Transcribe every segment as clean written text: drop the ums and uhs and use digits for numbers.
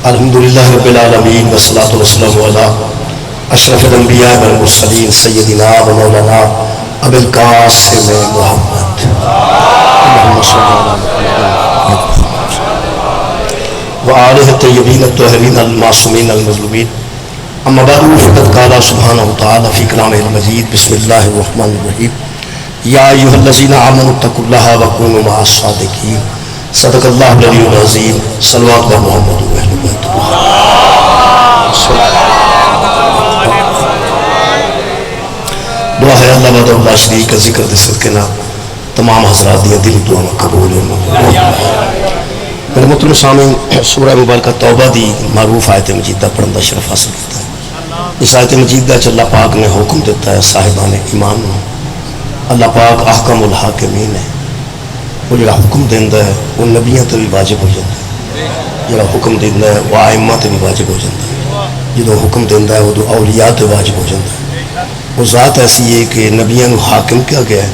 الحمدللہ رب العالمین والصلاة والسلام علی اشرف الانبیاء والمرسلین سیدنا و مولانا ابی القاسم محمد وآلہ الطیبین الطاہرین المعصومین المظلومین اما بعد فقد قال سبحانہ وتعالی فی کلامہ المجید بسم اللہ الرحمن الرحیم یا ایھا الذین آمنوا اتقوا اللہ وکونوا مع الصادقین صدق اللہ العلی العظیم صلوات و محمد و اہل بیت دعا ہے اللہ وحدہ لا شریک کا ذکر دے صدقے نام تمام حضرات دیا دلی دعا میں قبول میرے محترم سامعین سورہ مبارکہ توبہ دی معروف آیت مجیدہ پڑھن دا شرف حاصل کیتا ہے۔ اس آیت مجیدہ چ اللہ پاک نے حکم دیتا ہے صاحبان ایمان نو، اللہ پاک احکم الحاکمین ہے، وہ جڑا حکم دیندہ ہے وہ نبیوں تے بھی واجب ہو جاتا ہے، جڑا حکم دیندہ ہے وہ ائمہ تے بھی واجب ہو جاتا ہے، جدو حکم دیندہ ہے وہ اولیاء تے واجب ہو جاتا ہے۔ وہ ذات ایسی ہے کہ نبیوں نو حاکم کیا گیا ہے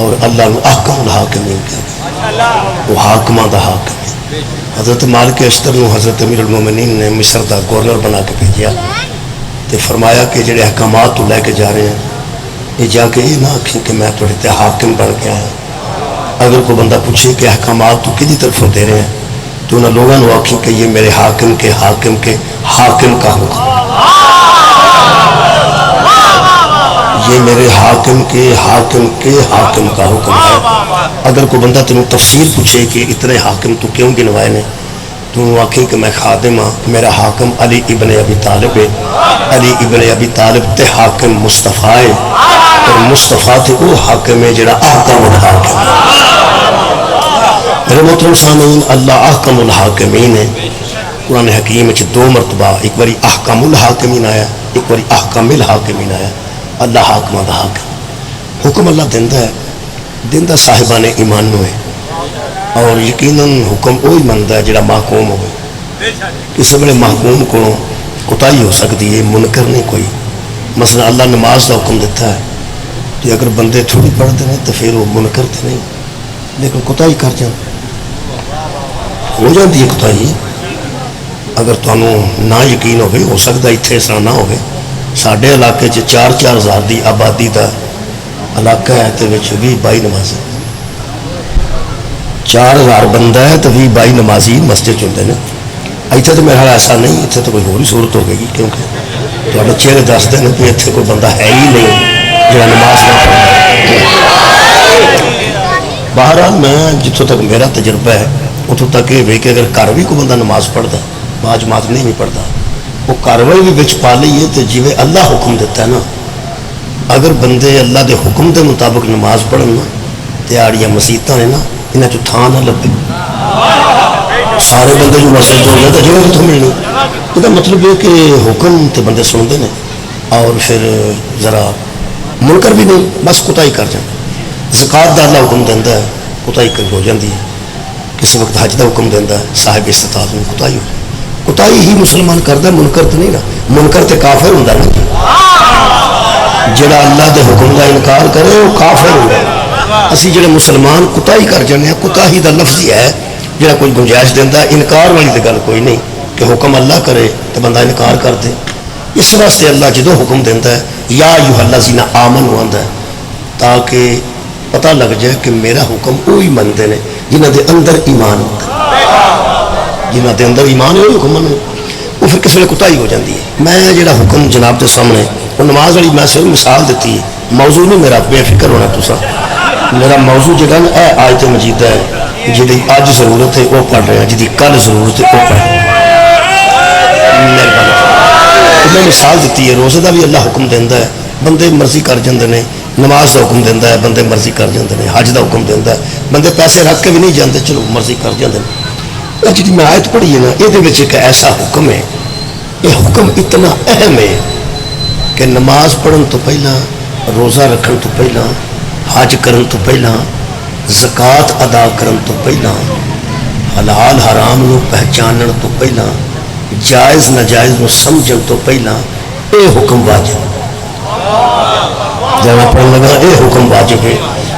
اور اللہ نو احکم الحاکمین کیا گیا، وہ حاکمہ دا حاکم ہے۔ حضرت مالک اشتر نو حضرت امیر المومنین نے مصر دا گورنر بنا کے بھیجیا تے فرمایا کہ جڑے احکامات تو لے کے جا رہے ہیں یہ جا کے یہ نہ آکھیں کہ میں تھوڑے تے حاکم بن گیا ہوں۔ اگر کوئی بندہ پوچھے کہ احکامات تو کدی طرفوں دے رہے ہیں تو انہوں لوگوں نے آکھیں کہ یہ میرے حاکم کے حاکم کا حکم، یہ میرے حاکم کے حاکم کا حکم ہے۔ اگر کوئی بندہ تمہیں تفصیل پوچھے کہ اتنے حاکم تو کیوں گنوائے نے تو انہوں آکھیں کہ میں خادم ہاں، میرا حاکم علی ابن ابی طالب ہے، علی ابن ابی طالب تے حاکم مصطفیٰ ہے اور مصطفیٰ تے وہ حاکم ہے جڑا احکم الحاکم ہے۔ میرے محترم سامعین اللہ احکم الحاکمین ہے۔ قرآن حکیم میں دو مرتبہ ایک باری احکم الحاکمین آیا، ایک باری احکم الحاکمین آیا۔ اللہ حاکمہ دا حاکم، حکم اللہ دیندہ ہے، دیندہ صاحبان ایمان نو ہے اور یقیناً حکم وہی منتا ہے جڑا محکوم ہوئے۔ کسی بڑے محکوم کو کوتاہی ہو سکتی ہے، منکر نہیں کوئی۔ مثلا اللہ نماز کا حکم دیتا ہے کہ اگر بندے تھوڑی پڑھتے ہیں تو پھر وہ منکر تے نہیں، لیکن کوتاہی کر جان ہو جاتی ہے کوتاہی۔ اگر تمہیں نہ یقین ہو سکتا اتنے اس طرح نہ ہوئے، ساڈے علاقے 4-4 ہزار دی آبادی دا علاقہ ہے تو 20-22 نمازی، 4000 بندہ ہے تو 20-22 نمازی مسجد چلتے ہیں۔ اتنے تو میرا ایسا نہیں، اتنے تو کوئی ہوری صورت ہو گئی کیونکہ تھوڑے چہرے دستے ہیں کہ اتنے کوئی بندہ ہے ہی نہیں جو نماز نہ پڑھے۔ بہرحال میں جتوں تک میرا تجربہ ہے اتوں تک یہ کہ اگر گھر بھی کوئی بندہ نماز پڑھتا بعض جماعت نہیں بھی پڑھتا، وہ کاروائی بھی بچ پا لیے تو جیویں اللہ حکم دیتا ہے نا، اگر بندے اللہ دے حکم دے مطابق نماز پڑھن نا تیاڑیاں مسیتاں نے نا انہاں چوں تھاں نہ لبے، سارے بندے جو مسجد ہو گئے تو جگہ کتوں ملنی۔ یہ مطلب یہ کہ حکم تے بندے سنتے ہیں اور پھر ذرا منکر بھی نہیں، بس کوتاہی کر جائیں۔ زکات دا اللہ حکم دینا ہے، کوتاہی ہو جاتی ہے۔ کسی وقت حج دا حکم دینا ہے، صاحب استطاعت میں کوتاہی ہو جائے۔ کوتاہی ہی مسلمان کرتا ہے، منکر تو نہیں نا، منکر تے کافر ہوندا نا، جڑا اللہ دے حکم دا انکار کرے وہ کافر ہوندا ہے۔ اسی جڑے مسلمان کوتاہی کر جانے ہیں، کوتاہی دا لفظ ہی ہے جڑا کوئی گنجائش دیندا ہے، انکار والی تے گل کوئی نہیں کہ حکم اللہ کرے تو بندہ انکار کر دے۔ اس واسطے اللہ جدو حکم دینا ہے یا ایھا الذین آمنوا آندا ہے تاکہ پتہ لگ جائے کہ میرا حکم وہی منتے ہیں جنہ دے اندر ایمان ہوتا ہے، جنہ دے اندر ایمان ہے حکم منو، وہ پھر کس ویلے کوتاہی ہو جاتی ہے۔ میں جڑا حکم جناب کے سامنے وہ نماز والی میں صرف مثال دیتی ہے، موضوع نہیں میرا، بے فکر ہونا تسا۔ میرا موضوع جہاں نا اے آیت مجیدہ ہے، جی اج ضرورت ہے وہ پڑھ رہے ہیں، جی کل ضرورت ہے وہ پڑھ رہے ہیں۔ میں مثال دیتی ہے، روزے کا بھی اللہ حکم دینا ہے، بندے مرضی کر جاندے نے، نماز کا حکم دینا ہے بندے مرضی کر جاندے نے، حج کا حکم دینا ہے بندے پیسے رکھ کے بھی نہیں جاندے، چلو مرضی کر جاندے ہیں۔ جی میں آیت پڑھی ہے نا، یہ ایک ایسا حکم ہے، یہ حکم اتنا اہم ہے کہ نماز پڑھن تو پہلا، روزہ رکھن تو پہلا، حج کرن تو پہلا، زکوٰۃ ادا کرن تو پہلا، حلال حرام نو پہچانن تو پہلا، جائز ناجائز نو سمجھن تو پہلا اے حکم واجب جب میں پڑھن لگا اے حکم واجب ہے۔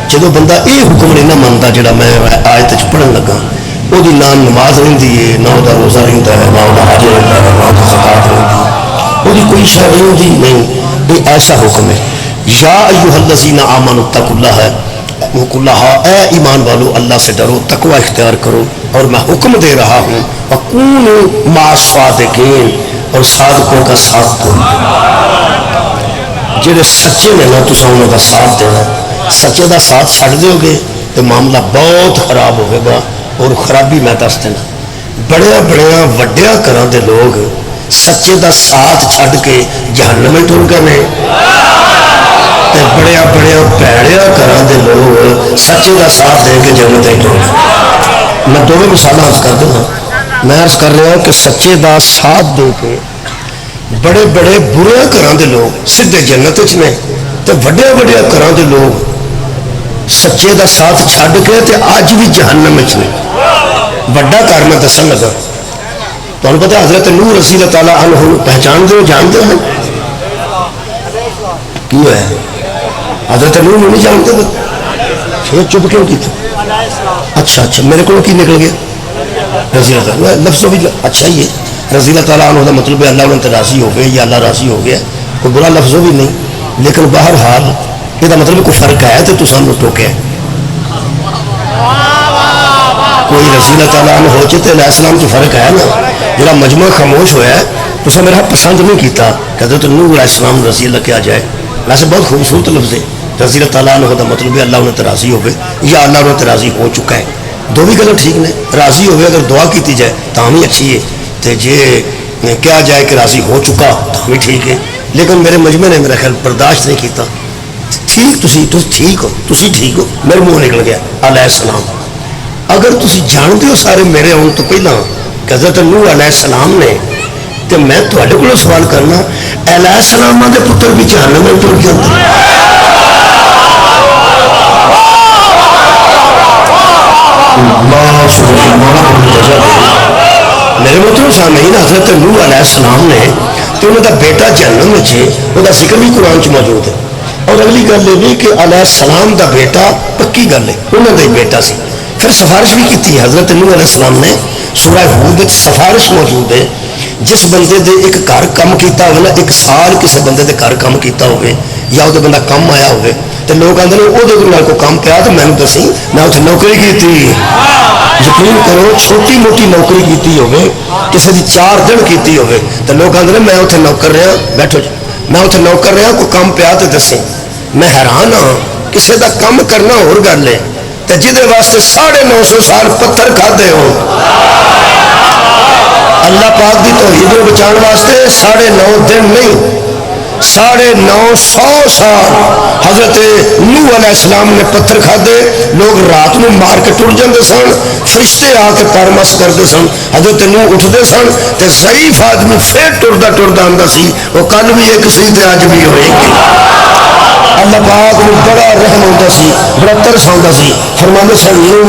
جدو بندہ اے حکم نہیں نہ منتا جڑا میں آیت پڑھن لگا، وہ نہ نماز رہتی ہے، نہ وہ روزہ رہتا ہے، نہ وہ کوئی شاید نہیں، یہ ایسا حکم ہے۔ یا ایھا الذین آمنوا اتقوا اللہ ہے، اے ایمان والو اللہ سے ڈرو، تقوی اختیار کرو، اور میں حکم دے رہا ہوں وکونوا مع الصادقین، اور صادقوں کا ساتھ دو۔ جڑے سچے نے نا تساں انہاں دا ساتھ دینا، سچے دا ساتھ چھڈ دیو گے تو معاملہ بہت خراب ہوئے گا۔ اور خرابی میں دس دینا، بڑے بڑے وڈیا گھراں دے لوگ سچے دا ساتھ چھڈ کے جہنم ٹر گئے، بڑے بڑے پیڑیا گھراں دے لوگ سچے دا ساتھ دے کے جنت ٹر گئے۔ میں دونوں مثال عرض کر دوں، میں عرض کر رہا ہوں کہ سچے دا ساتھ دے کے بڑے بڑے برے گھراں دے لوگ سیدھے جنت وچ نے، تے وڈے وڈے گھراں دے لوگ سچے دا ساتھ چھڈ کے تے اج بھی جہنم وچ نے۔ بڑا گھر میں دسن لگا، تمہیں پتا حضرت نوح رضی اللہ تعالیٰ عنہ پہچان دو، جانتے ہیں کی ہوا ہے؟ حضرت نوح نہیں جانتے ہو؟ پھر چپ کیوں کی تھا؟ اچھا میرے کو کی نکل گیا رضی اللہ تعالیٰ، لفظ بھی اچھا ہی ہے، رضی اللہ تعالیٰ عنہ کا مطلب ہے اللہ انہیں راضی ہو گئے یا اللہ راضی ہو گیا، کوئی برا لفظ بھی نہیں، لیکن بہرحال یہ مطلب کوئی فرق ہے تو سانو ٹوکے، کوئی رضی اللہ تعالیٰ عنہ ہو چاہتے علیہ السلام کی فرق ہے نا، جڑا مجموعہ خاموش ہوا ہے تو سا میرا پسند نہیں کیتا کہ حضرت نوح علیہ السلام رضی اللہ کیا جائے، ویسے بہت خوبصورت لفظ ہے رضی اللہ تعالیٰ عنہ کا مطلب ہے اللہ انہیں راضی ہوگے یا اللہ انہیں راضی ہو چکا ہے، دو بھی گلیں ٹھیک نے، راضی ہوئے اگر دعا کیتی جائے تو ہم ہی اچھی ہے، تو جے کیا جائے کہ راضی ہو چکا تو ہم ہی ٹھیک ہے، لیکن میرے مجمع نے میرا خیال برداشت نہیں کیتا، ٹھیک ٹھیک ہو، تسی ٹھیک ہو، میرے منہ نکل گیا علیہ السلام۔ اگر تسی جانتے ہو سارے میرے آن تو پہلا کہ حضرت نوح علیہ السلام نے، تو میں تھوڑے کو سوال کرنا، علیہ السلام دے پتر بھی جہنم میں ٹر کے اندر، میرے مطلب سامعین حضرت نوح علیہ السلام نے تو انہوں کا بیٹا جہنم میں وہ ذکر بھی قرآن چ موجود ہے، اور اگلی گل یہ بھی کہ علیہ السلام دا بیٹا پکی گل ہے انہوں کا ہی بیٹا سی، پھر سفارش بھی کی حضرت نوح علیہ السلام نے، سورہ ہود وچ سفارش موجود ہے، جس بندے دے ایک گھر کم کیتا ہوئے نا، ایک سال کسی بندے دے گھر کم کیتا ہوئے یا وہ بندہ کم آیا ہوئے تو لوگ آتے ہیں وہ کو کم پیا تو میں نے دسی میں اتنے نوکری کی تھی، یقین کرو چھوٹی موٹی نوکری کی ہوئے کسی کی 4 دن کی ہوئے تو لوگ آتے ہیں میں اتنے نوکر رہا، بیٹھو جی میں اتنے نوکر رہا کوئی کم پیا تو دسیں، میں حیران ہاں کسی کا کم کرنا ہو گل ہے تو جہد واسطے 950 سال پتھر کھاتے ہو، اللہ پاک دی توحید کو بچان واسطے 9.5 دن نہیں 950 سال حضرت نوح علیہ السلام نے پتھر کھادے، لوگ رات میں مار کے ٹر جاندے سن، فرشتے آ کے پرمس کرتے سن، حضرت نوح اٹھتے سن تے ضعیف آدمی پھر ٹردا آندا سی، وہ کل بھی ایک سی تے اج بھی ہوئے گی۔ اللہ پاک کو بڑا رحم ہوتا سی، بڑا ترس ہوتا سی، فرماندے سن نوح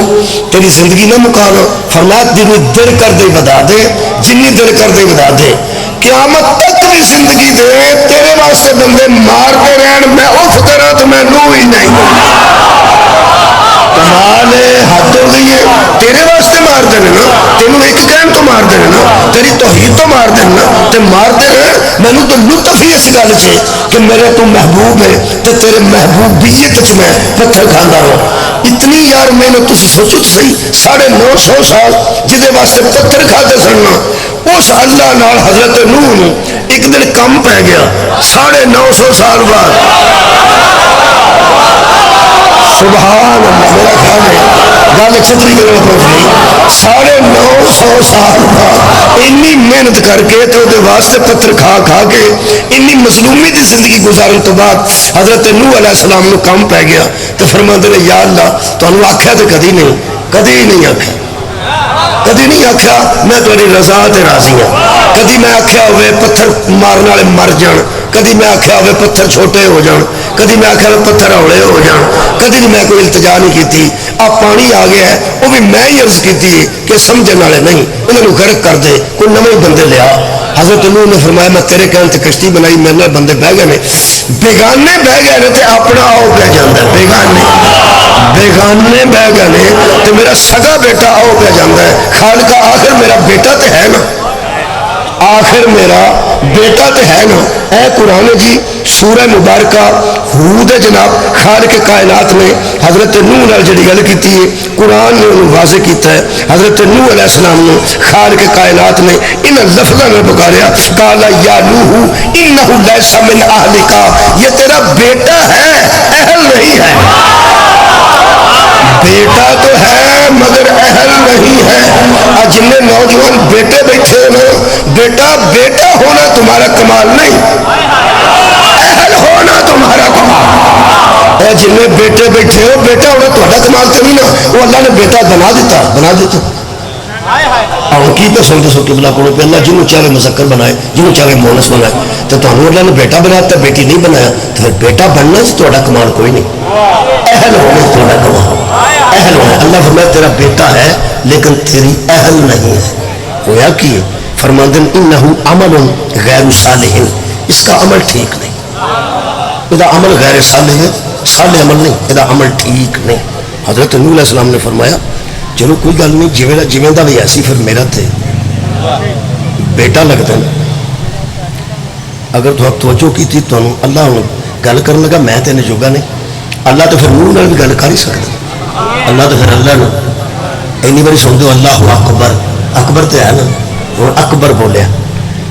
تیری زندگی نہ مکانا، فرمایا جنی دل کر دے بتا دے، جنی دل کر دے بتا دے، قیامت تک بھی زندگی دے تیرے واسطے بندے مارتے رہن، میں اٹھ کرا تو میں نوح ہی نہیں، کمال حد ہو گئی ہے، تیرے واسطے مار دینے نا، تینوں ایک کہن تو مار دینے نا، تیری توحید تو مار دینے نا، تے مار دینے میں نے تو لطف ہی اس گل سے کہ میرے تو محبوب ہے تے تیرے محبوبیت چ میں پتھر کھانا رہا، اتنی یار میں نے تسی سوچو تو صحیح 950 سال جہدے واسطے پتھر کھاتے سننا، اس اللہ نال حضرت نوح نے ایک دن کم پہ گیا 950 سال بعد، سبحان اللہ، میرا خیال ہے گل اچھی طریقے میں پہنچ گئی، 950 سال بعد انی محنت کر کے تو دے واسطے پتھر کھا کے انی مظلومی دی زندگی گزارن تو بعد حضرت نوح علیہ السلام نے کم پہ گیا تو فرماندے نے یا اللہ تو انہوں آکھیا تو کدی نہیں آکھیا، کدی نہیں آکھیا میں تیری رضا تے راضی ہوں، کدی میں آکھیا ہوئے پتھر مارن والے مر جان، کدی میں آکھیا ہوئے پتھر چھوٹے ہو جان، کدی میں آکھیا ہوئے پتھر ہوڑے ہو جان، کدی میں کوئی التجا نہیں کیتی، اب پانی آ گیا ہے وہ بھی میں ہی عرض کیتی کہ سمجھن والے نہیں انہوں غرق کر دے، کوئی نویں بندے لیا، حضرت نوح نے فرمایا میں تیرے کہنے تے کشتی بنائی، میرے نال بندے بہ گئے نے، بیگانے بہ گئے نے تے اپنا آؤ پہ جاندہ ہے، بیگانے بہ گئے نے تے میرا سگا بیٹا آؤ پہ جاندہ ہے، خالقہ آخر میرا بیٹا تے ہے نا، آخر میرا بیٹا تو ہے نا. اے قرآن جی سورہ مبارکہ ہود جناب خالق کائنات نے حضرت نوح نال جڑی گل کیتی ہے قرآن نے انہوں واضح کیتا ہے. حضرت نوح علیہ السلام نے خالق کائنات نے ان لفظوں میں پکاریا قال یا نوح انہ لیس من اہلک, یہ تیرا بیٹا ہے اہل نہیں ہے. بیٹا تو ہے مگر اہل نہیں ہے. آج جتنے نوجوان بیٹے بیٹھے ہو نا, بیٹا بیٹا ہونا تمہارا کمال نہیں, اہل ہونا تمہارا کمال. اے جتنے بیٹے بیٹھے ہو بیٹا ہونا تمہارا کمال تو نہیں نا, وہ اللہ نے بیٹا بنا دیتا. اور کی پہ سنتے سو قبلہ کو پہ اللہ جنہوں چاہے مذکر بنائے جنہوں چاہے مونس بنائے, تو تمہیں اللہ نے بیٹا بنایا بیٹی نہیں بنایا, تو پھر بیٹا بننا سے تھوڑا کمال کوئی نہیں, اہل ہونا تھوڑا کمال. اہل ہونا اللہ فرمایا تیرا بیٹا ہے لیکن تیری اہل نہیں ہے. ہویا کی فرماندن انہو عمل غیر صالح, اس کا عمل ٹھیک نہیں, ادا عمل غیر صالح ہے, صالح عمل نہیں, ادا عمل ٹھیک نہیں. حضرت نوح علیہ السلام نے فرمایا چلو کوئی گل نہیں, جویں دا بھی ایسی پھر میرا تے بیٹا لگتا ہے. اگر تو توجہ کی تھی تو اللہ گل کرنے لگا میں تے جوگا نہیں, اللہ تو پھر نوح نال بھی گل کر ہی سکتا. اللہ تو پھر اللہ نے اینی باری سن دو اللہ اکبر, اکبر تو ہے نا, وہ اکبر بولیا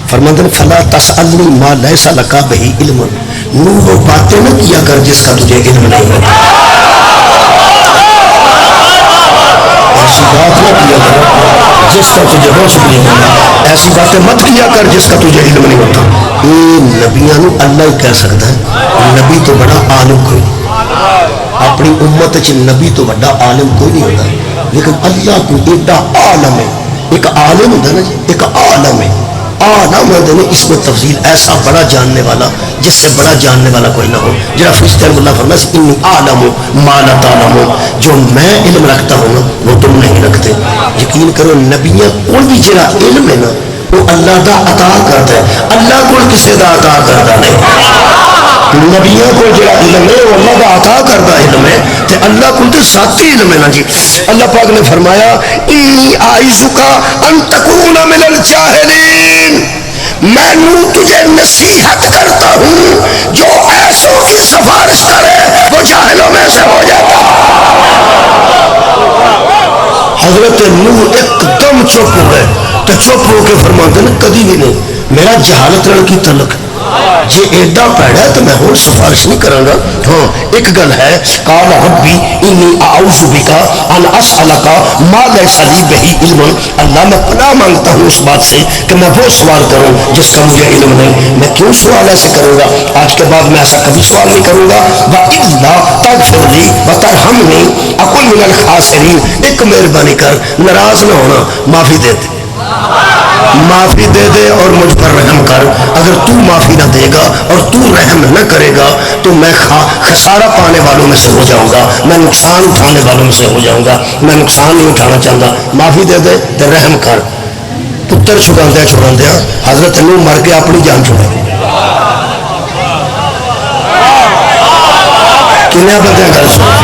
فرماتے ہیں فلا تسألنی ما لیس لک بہ علم, نوح وہ باتیں نہ کیا کر جس کا تجھے علم نہیں ہے. ایسی بات نہ کیا کر جس کا تجھے ہوش بھی نہیں ہوتا, ایسی باتیں مت کیا کر جس کا تجھے علم نہیں ہوتا. یہ نبیاں نو اللہ ہی کہہ سکتا ہے, نبی تو بڑا عالم کوئی اپنی امت چ نبی تو بڑا عالم کوئی نہیں ہوتا, لیکن اللہ کو ایڈا عالم ہے. ایک عالم ہوتا ہے نا جی, ایک عالم ہے, عالم ہوتے ہیں اس میں تفصیل ایسا بڑا جاننے والا جس سے بڑا جاننے والا کوئی نہ ہو. جرا فرشتے اللہ فرمایا سے انی عالم ما لا تعلمون, جو میں علم رکھتا ہوں نا وہ تم نہیں رکھتے. یقین کرو نبیاں کول بھی جرا علم ہے نا وہ اللہ دا عطا کرتا ہے, اللہ کو کسی دا عطا کرتا نہیں. نبیوں کو جڑا علم ہے وہ اللہ کا عطا کرتا علم ہے, تے اللہ کو تو ذاتی علم ہے نا جی. اللہ پاک نے فرمایا انی اعوذک ان تکون من الجاہلین, میں تجھے نصیحت کرتا ہوں جو ایسوں کی سفارش کرے وہ جاہلوں میں سے ہو جاتا. حضرت نوح ایک دم چپ ہو گئے, تو چپ ہو کے فرماتے ہیں کبھی بھی نہیں میرا جہالت رڑ کی تعلق جی ایڈا پیڑا ہے تو میں ہوں سفارش نہیں کروں گا. ہاں ایک گل ہے قال ربی انی اعوذ بک ان اسالک ما لیس لی بہ علم, اللہ میں پناہ مانگتا ہوں اس بات سے کہ میں وہ سوال کروں جس کا مجھے علم نہیں. میں کیوں سوال ایسے کروں گا, آج کے بعد میں ایسا کبھی سوال نہیں کروں گا. والا تغفر لی وترحمنی اکن من الخاسرین, ایک مہربانی کر ناراض نہ ہونا, معافی دے دے, معافی دے دے اور مجھ پر رحم کر. اگر تو معافی نہ دے گا اور تو رحم نہ کرے گا تو میں خسارہ پانے والوں میں سے ہو جاؤں گا, میں نقصان اٹھانے والوں میں سے ہو جاؤں گا. میں نقصان نہیں اٹھانا چاہتا, معافی دے دے تو رحم کر. پتر چھڑاندیا حضرت نوح مر کے اپنی جان چھڑا. کنیا بندے گل سن,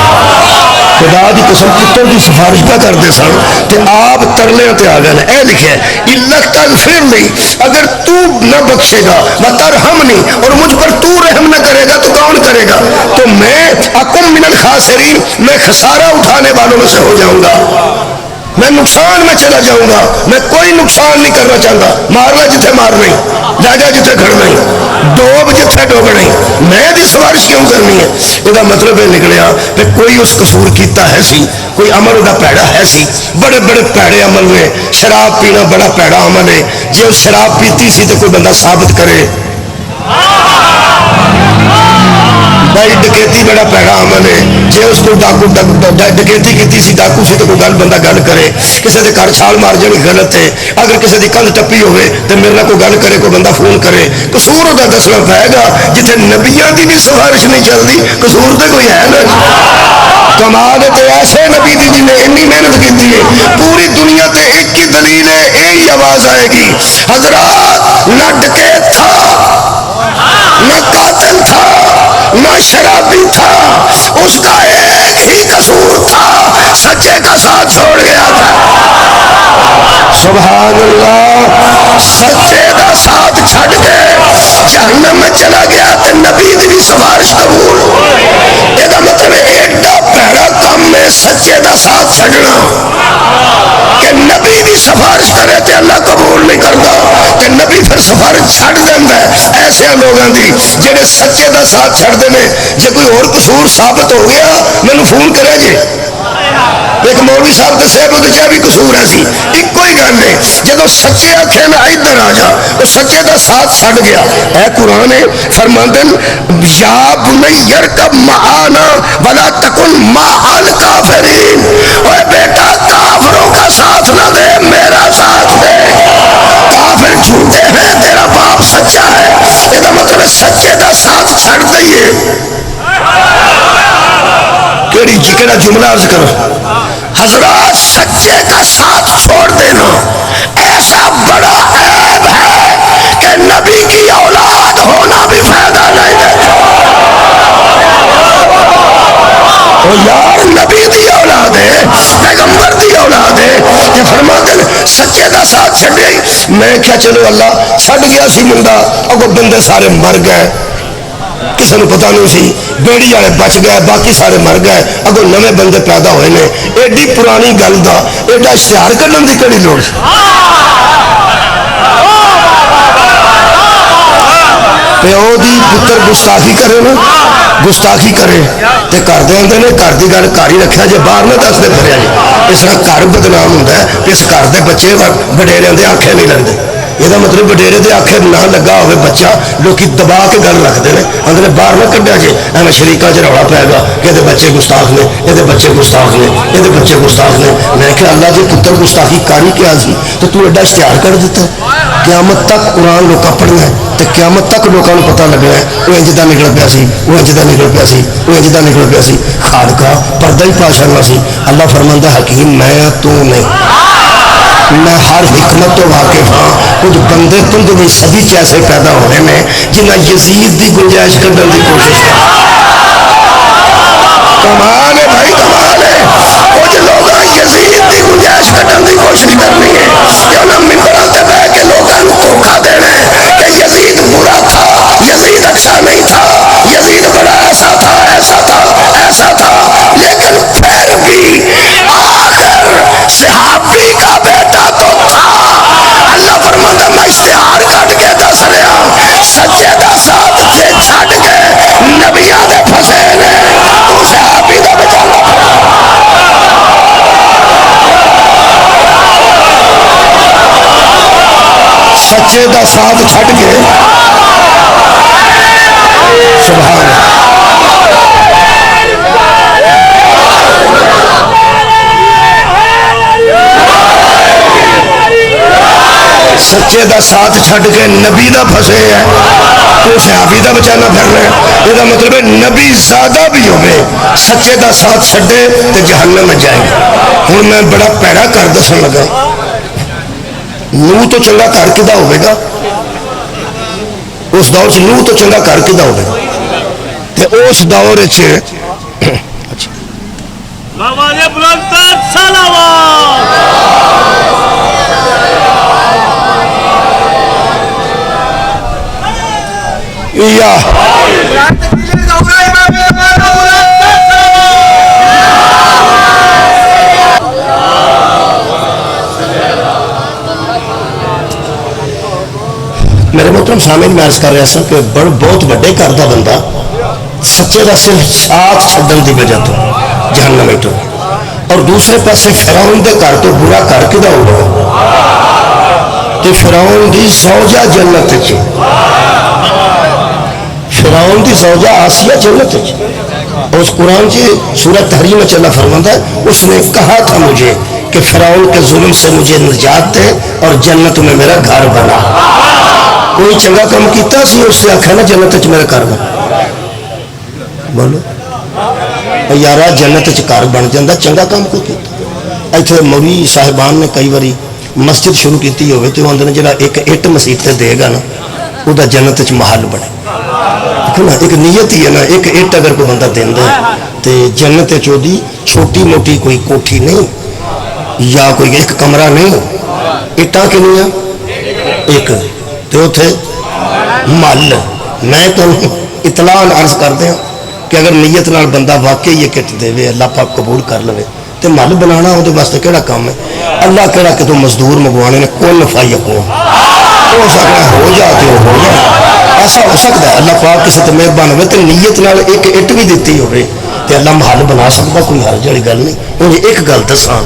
خدا دی قسم پتر دی سفارش پہ کرتے سن تے آپ ترلے تے آ گئے. اے لکھے اللہ تغفر لی, اگر تو نہ بخشے گا وترحمنی اور مجھ پر تو رحم نہ کرے گا تو کون کرے گا, تو میں اکن من الخاسرین, میں خسارہ اٹھانے والوں میں سے ہو جاؤں گا, میں نقصان میں چلا جاؤں گا. میں کوئی نقصان نہیں کرنا چاہتا, مارنا جتھے مارنا ہی, جا جتھے کھڑنا ہی, ڈوب جتھے ڈوبنا ہی, میں دی سفارش کیوں کرنی ہے. یہ مطلب یہ نکلیا کہ کوئی اس قصور کیتا ہے سی, کوئی عمل دا پیڑا ہے سی, بڑے بڑے پیڑے عمل نے. شراب پینا بڑا پیڑا عمل ہے, جی وہ شراب پیتی سی تو کوئی بندہ ثابت کرے. بھائی ڈکیتی بڑا پیڑا عمل ہے, جی اس کو ڈکیتی کی سی ڈاکو سی تو کوئی گل بندہ گل کرے. کسی کے گھر چھال مار جانی غلط ہے, اگر کسی کی کندھ ٹپی ہوئے تو میرے نال کوئی گل کرے, کوئی بندہ فون کرے. قصور ہوتا دسنا پائے گا جتنے نبیاں کی بھی سفارش نہیں چلتی, قصور تو کوئی ہے نا. کمال تے ایسے نبی دی جن نے اتنی محنت کی ہے, پوری دنیا تے ایک ہی دلیل ہے, یہی آواز آئے گی حضرات نہ ڈکیت تھا, نہ قاتل تھا, نہ شرابی تھا, اس کا ایک ہی قصور تھا, سچے کا ساتھ چھوڑ گیا تھا. سبحان اللہ, سچے کا جہنم میں چلا گیا تو نبی دی بھی سفارش قبول. یہ مطلب ایڈا پیڑا کام ہے سچے دا ساتھ چھڑنا کہ نبی دی سفارش کرے تے اللہ قبول نہیں کرتا تے نبی پھر سفارش چھڑ دینا ہے ایسے لوگوں دی جڑے سچے دا ساتھ چھڑ دینے. جے کوئی اور قصور ثابت ہو گیا مینوں فون کرے جی. ایک مولوی صاحب کے صاحب وہ بھی قصور ہے سی ایک کوئی گل نہیں. جب سچے آخے نا ادھر آ جا وہ سچے دا ساتھ چھڑ گیا. اے قرآن فرماندن یا بنی ارکب معانا ولا تکن مع الکافرین. اوے بیٹا کافروں کا ساتھ نہ دے میرا ساتھ دے. کافر جھوٹے ہیں تیرا باپ سچا ہے. یہ مطلب سچے دا ساتھ چھڑ دئیے. کیڑا جملہ عرض کرو حضرات سچے کا ساتھ چھوڑ دینا ایسا بڑا عیب ہے کہ نبی کی اولاد ہونا بھی فائدہ نہیں دیتا. تو یار نبی دی اولاد ہے پیغمبر دی اولاد ہے یہ فرماتے ہیں سچے کا ساتھ چھڑ گئی. میں کیا چلو اللہ چھڑ گیا سی منڈا اگو بندے سارے مر گئے کسی نے پتہ نہیں سی بیڑی والے بچ گئے باقی سارے مر گئے اگو نویں بندے پیدا ہوئے نے. ایڈی پرانی گل دا ایڈا اشتہار کرنے کی کہڑی لوڑ سی. پیو دی پتر گستاخی کرے نا گستاخی کرے تے گھر دے آندے نے گھر دی گل گھر ہی رکھیا جے باہر نہ دسدے پھریا جی. اس طرح گھر بدنام ہوندا ہے اس گھر دے بچے وڈیریاں دے آنکھیں نہیں لگدے. یہ مطلب وڈیرے دے آخر نہ لگا ہوئے بچہ لوگ دبا کے گل رکھتے ہیں اندر باہر نہ کڈیا جی ایویں شریکا چ رولا پائے گا کہ یہ بچے گستاخ نے یہ بچے گستاخ نے یہ بچے گستاخ نے. میں کہ اللہ جی پتر گستاخی کاری کیا سی تو تو ایڈا اشتہار کر دیتا ہے. قیامت تک قرآن لوگ پڑھنا ہے تو قیامت تک لوگوں کو پتہ لگنا ہے وہ انجدہ نکل پیا سی وہ انجدہ نکل پیا سی وہ انجدہ نکل پیا سی. خالقہ پردہ ہی پاش کرنا سی. اللہ فرماندہ حکیم میں تو نہیں میں ہر حکمت تو واقف ہاں. کچھ بندے تندوی صدی ایسے پیدا ہوئے ہیں جنہیں یزید دی گنجائش کرنے کی کوشش ہے. کمال ہے بھائی کمال ہے. کچھ لوگ یزید دی گنجائش کرنے کی کوشش کرنی ہے کہ انہیں ممبروں سے بہ کے لوگوں کو دھوکہ دینا ہے کہ یزید برا تھا یزید اچھا نہیں تھا یزید بڑا ایسا تھا ایسا تھا ایسا تھا. لیکن پھر بھی آخر صحابی کا بیٹا تو تھا. اللہ فرماتا میں اشتہار کٹ کے دس رہا سچے دا ساتھ جے چھڑ کے نبیاں دے پھسے نے تو صحابی دا بیٹا سچے دا ساتھ چھڑ کے سبحان اللہ. سچے دا ساتھ چھڑ کے نبی دا پھسے ہے تو صحابی دا بچانا پھر رہے. یہ مطلب ہے نبی زیادہ بھی ہوئے سچے دا ساتھ چھڑے تو جہنم میں جائے گا. ہوں میں بڑا پیڑا کر دسن لگا نو تو چنگا کر کدا ہوئے گا اس دور سے نو تو چنگا کر کدا ہوئے گا تے اس دور سے میرے محترم سامعین میں عرض کر رہا سا کہ بہت بڑے گھر کا بندہ سچے کا صرف ساتھ چھڈن کی وجہ تو جہنم میں تو اور دوسرے پاسے فرعون دے گھر تو برا کر کے دا ہوگا کہ فرعون دی زوجہ جنت چ فرعون دی زوجہ آسیہ جنت چ. اس قرآن کی سورۃ تحریم میں اللہ فرماتا ہے اس نے کہا تھا مجھے کہ فرعون کے ظلم سے مجھے نجات دے اور جنت میں میرا گھر بنا. کوئی چنگا کام کیتا سی اس سے آخیا نا جنت چ میرا گھر بنا. بولو یارا جنت چ گھر بن جاتا چنگا کام کوئی کیتا. اتنے مولوی صاحبان نے کئی باری مسجد شروع کی ہوئے تو آدھے جا ایک اٹ مسیت سے دے گا نا وہ جنت چ محل بنے. نا ایک نیت ہی ہے نا ایک اٹ اگر کوئی بندہ دینا ہے تو جنت چودی چھوٹی موٹی کوئی کوٹھی نہیں یا کوئی ایک کمرہ نہیں اٹاں کنیاں ایک تو اتنے مل میں تو اطلاع عرض کر دیا کہ اگر نیت نال بندہ واقعی یہ کٹ دے اللہ پاک قبول کر لے تو مل بنانا وہ واسطے کہڑا کام ہے؟ اللہ کہڑا کہ تو مزدور منگوانے نے کل فائی کو ہو سکتا ہو جاتے ہو جائے ایسا ہو سکتا ہے اللہ پاک کسی تو مہربان ہوئے تو نیت نال ایک اٹ بھی دیتی ہوئے تو اللہ محل بنا سکتا کوئی حرج والی گل نہیں. مجھے ایک گل دساں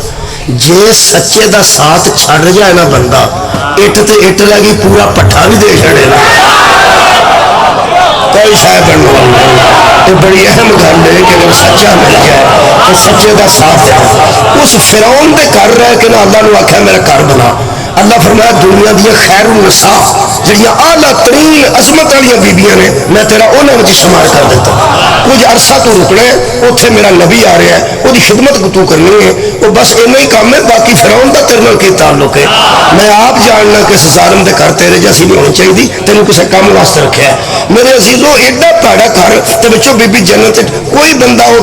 جے سچے دا ساتھ چھڑ جائے نا بندہ اٹ تے اٹ لگی پورا پٹھا بھی دے چھڑے نا کوئی شاید بننے والا نہیں. یہ بڑی اہم گل ہے کہ جب سچا مل جائے تو سچے دا ساتھ دے. اس فرعون دے کر رہا ہے کہ نہ اللہ نے آخیا میرا گھر بنا. اللہ فرمایا دنیا دیا خیر النساء جہاں اعلیٰ ترین عظمت والی بیبیاں نے میں تیرا انہوں میں شمار کر دیتا. کچھ عرصہ تو رکنا ہے اتنے میرا نبی آ رہا ہے وہ خدمت کو تو کرنی ہے وہ بس اینا ہی کام ہے. باقی فرعون کا تیرے نال کی تعلق ہے میں آپ جاننا کہ اس ظالم دے گھر تیرے جیسی نہیں ہونی چاہیے تینوں کسی کام واسطے رکھا ہے. میرے عزیزوں ایڈا پیڑا گھر تو بچوں بی بی جنت کوئی بندہ وہ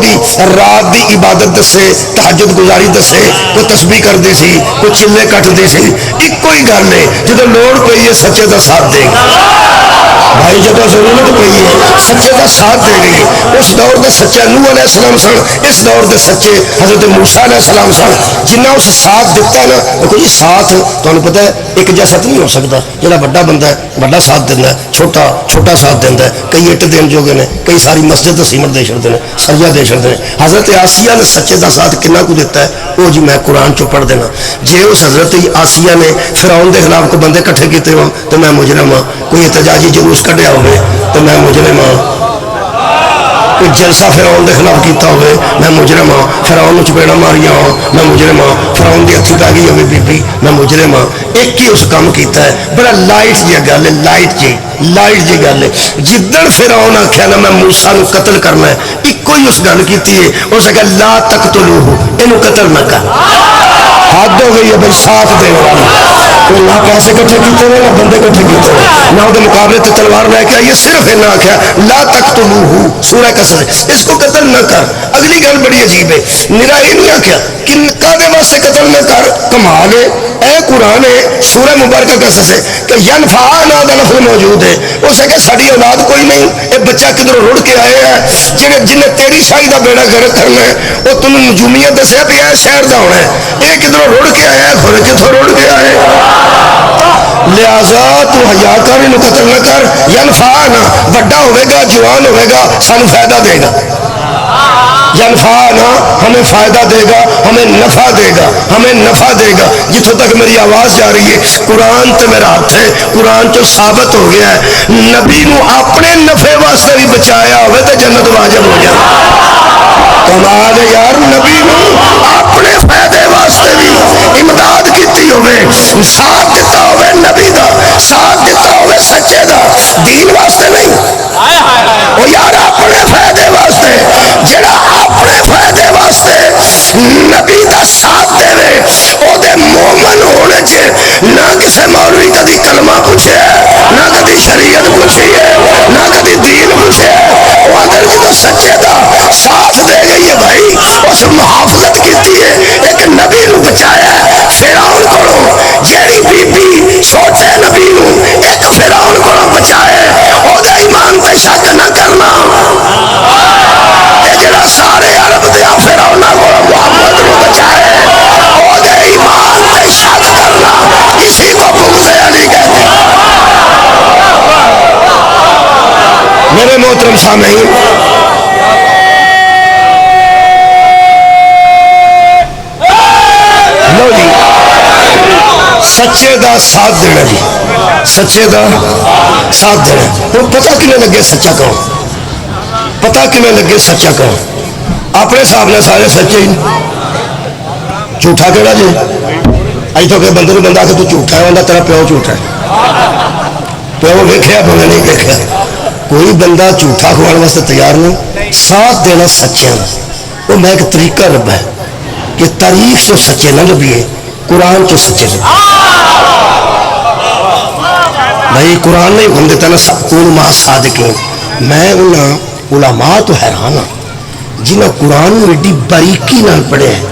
رات دی عبادت دسے تہجد گزاری دسے کوئی تسبیح کرتی سی کوئی چلے کٹتی سی ایک کوئی گل ہے جب لوڑ پئی ہے سچے کا ساتھ دے گا بھائی جب ضرورت پئی ہے سچے کا ساتھ دے گئی. اس دور کے سچے نوح علیہ السلام سن اس دور کے سچے حضرت موسیٰ علیہ السلام سن جنہ اس ساتھ دیتا نا. دیکھو جی ساتھ تمہیں پتہ ہے ایک جیسا تو نہیں ہو سکتا. جہاں بڑا بندہ ہے بڑا ساتھ دینا ہے چھوٹا چھوٹا ساتھ دینا ہے. کئی اٹ دین جو نے کئی ساری مسجد تو سیمنٹ دے چڑتے ہیں سریا دے چڑتے ہیں. حضرت آسیہ نے سچے کا ساتھ کنا کو دیتا ہے وہ جی میں قرآن چو پڑھ دینا. جی اس حضرت آسیہ نے فرعون کے خلاف کو بندے کٹھے کیتے ہوں تو میں مجرم ہاں. کوئی احتجاجی جلوس کਢیا ہوئے تو میں مجرم ہاں. کوئی جلسہ فرعون کے خلاف کیتا ہوئے میں مجرم ہاں. فرعون کو چپیڑا ماریا ہوں میں مجرم ہاں. فرعون کی ہتھی پی گئی ہوئی بی بی میں مجرم ہاں. ایک ہی اس کام کیتا ہے. بڑا لائٹ جی گل ہے لائٹ جی گل ہے. جدن فرعون آخیا نا میں موسیٰ کو قتل کرنا ہے ایک ہی اس گل کی ہے. اس نے کہا لا تقتلوہ یہ قتل نہ کر. حد ہو گئی ہے بھائی ساتھ دینے والی نہ پیسے کٹھے کیتے ہوئے نہ بندے کٹھے کیتے ہوئے نہ وہ مقابلے تے تلوار لے کے آئیے صرف نہ آخیا لا تقتلوہ سورہ قصص اس کو قتل نہ کر. اگلی گل بڑی عجیب ہے میرا یہ نہیں آخیا کہ کدے واسطے قتل نہ کر. کمال ہے اے قرآن ہے سورہ مبارکہ قصص ہے کہ ینفعنا دا لفظ موجود ہے. اس ہے کہ ساری اولاد کوئی نہیں یہ بچہ کدھر رڑ کے آئے ہیں جنہیں تیری شاہی دا بیڑا گرک کرنا ہے وہ تم نجومیت دسیا بھی اے شہر دا ہونا ہے یہ کدھر رڑ کے آیا ہے خود کتوں رڑ کے آئے. لہذا تو حیا کر انہوں قتل نہ کر. ینفعنا بڑا ہوئے گا جوان ہوئے گا سانو فائدہ دے گا. ینفعنا ہمیں فائدہ دے گا ہمیں نفع دے گا ہمیں نفع دے گا. جتوں تک میری آواز جا رہی ہے قرآن تے میرا ہاتھ ہے قرآن تو ثابت ہو گیا ہے نبی نو اپنے نفع واسطے بھی بچایا ہوئے تو جنت واجب ہو جائے. کمال ہے یار نبی نو اپنے فائدے واسطے بھی امداد کیتی ہوئے ساتھ دیتا ہوئے نبی دا ساتھ دیتا ہوئے سچے دا دین واسطے نہیں وہ یار اپنے فائدے واسطے جڑا اپنے فائدے واسطے نبی دا ساتھ دے او دے مومن ہونے چے نہ کسے مولوی کدی کلمہ پوچھے نہ کدی شریعت پوچھی ہے نہ کدی دین پوچھے وہ اگر جدو سچے دا ساتھ دے گئی ہے بھائی اس محافظت کیتی ہے ایک نبی نو بچایا ہے فرعون کو جیڑی بی بی سوچے نبی نو ایک فرعون کو بچائے او دے ایمان تے شک نہ کرنا اے جڑا سارے عرب دیا فرعون کو محمد کو بچائے او دے ایمان تے شک کرنا اسی کو بغض علی کہتے ہیں. میرے محترم سامعین سچے دا ساتھ دینا جی سچے دا ساتھ دینا. ہوں پتہ کنے لگے سچا کون پتہ کنے لگے سچا کون اپنے حساب نے سارے سچے ہی جھوٹا کہڑا جی اج تو کہ بندے بندہ کہ تو جھوٹا ہے بندہ تیرا پیو جھوٹا ہے پیو ویکھیا بندہ نہیں ویکھیا کوئی بندہ جھوٹا کھوانے واسطے تیار نہیں. ساتھ دینا سچیاں وہ میں ایک طریقہ ربا ہے کہ تاریخ جو سچے نہ لبیے قرآن جو سچے لبیے. بھائی قرآن نہیں ہم دیتا نا علماء صادقین میں انہاں علماء تو حیران ہوں جنہاں قرآن میں ایڈی باریکی نال پڑھے ہیں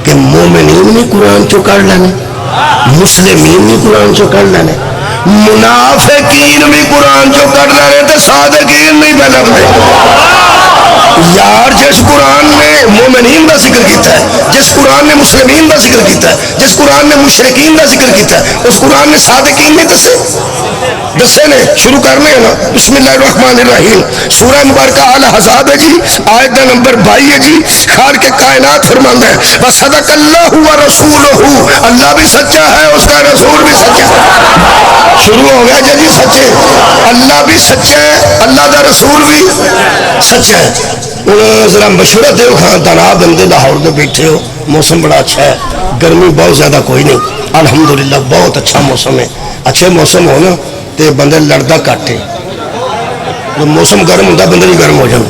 کہ مومنین بھی قرآن چو کر لینے مسلمین بھی قرآن چو کر لینے منافقین بھی قرآن جو کر رہے تو صادقین نہیں پہ لگتے یار جس قرآن نے مومنین کا ذکر کیتا ہے جس قرآن نے مسلمین کا ذکر کیتا ہے جس قرآن نے مشرکین کا ذکر کیتا ہے اس قرآن نے صادقین نہیں دسے نے شروع کرنے ہیں نا بسم اللہ الرحمن الرحیم سورہ مبارکہ الاحزاب ہے جی آیت نمبر 22 ہے جی خالق کائنات فرماتا ہے وصدق اللہ ورسولہ اللہ بھی سچا ہے اس کا رسول بھی سچا ہے شروع ہو گیا جی سچے اللہ بھی سچا ہے اللہ کا رسول بھی سچا ہے انہیں ذرا مشورہ دیو خان تناب بندے لاہور میں بیٹھے ہو موسم بڑا اچھا ہے گرمی بہت زیادہ کوئی نہیں الحمدللہ بہت اچھا موسم ہے اچھے موسم ہو نا تو بندے لڑتا کٹ ہے جب موسم گرم ہوتا بندے بھی گرم ہو جائے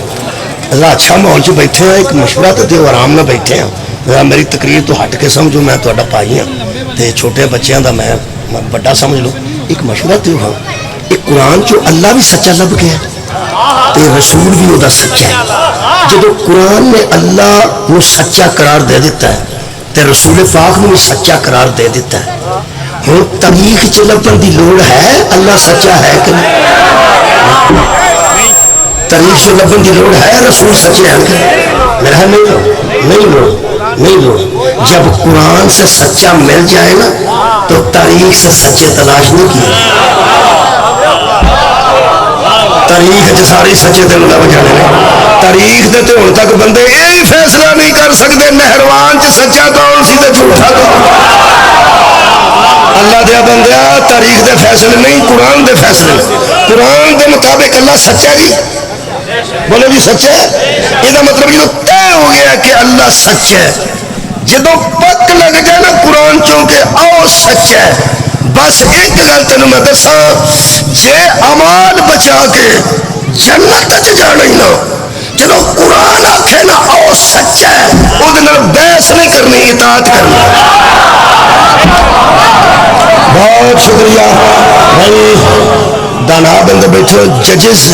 ذرا اچھا ماحول چ بیٹھے ہیں ایک مشورہ تو دیو آرام نہ بیٹھے ہیں ذرا میری تقریر تو ہٹ کے سمجھو میں تھوڑا پائی ہوں تو چھوٹے بچیاں دا میں بڑا سمجھ لو ایک مشورہ دیو ہاں ایک قرآن چو اللہ بھی سچا لب گیا تے رسول بھی وہ سچا ہے جب قرآن نے اللہ کو سچا قرار دے دیتا ہے تے رسول پاک نے بھی سچا قرار دے دیتا ہے ہوں تاریخ چ لبن کی لوڑ ہے اللہ سچا ہے کہ نہیں تاریخ سے لبن کی لوڑ ہے رسول سچے ہیں کہ میرا نہیں لوڑ جب قرآن سے سچا مل جائے نا تو تاریخ سے سچے تلاش نہیں کیے تاریخ جو ساری سچے دل لگ جانے تاریخ دے تے ہن تک بندے یہی فیصلہ نہیں کر سکتے نہروان چ سچا کون سی تے جھوٹا کون اللہ دیا بندیا تاریخ دے فیصلے نہیں قرآن دے فیصلے قرآن دے مطابق اللہ سچا جی بولے جی سچا ہے یہ مطلب یہ طے ہو گیا کہ اللہ سچ ہے جدو پک لگ جائے نا قرآن چونکہ او سچ ہے بس ایک گل تینوں میں دساں جے امال بچا کے جنت چ جانا ہی نہ جدو قرآن آکھے نا او سچ ہے وہ بحث نہیں کرنی اطاعت کرنی بہت شکریہ بھائی دانا بندے بیٹھے ججز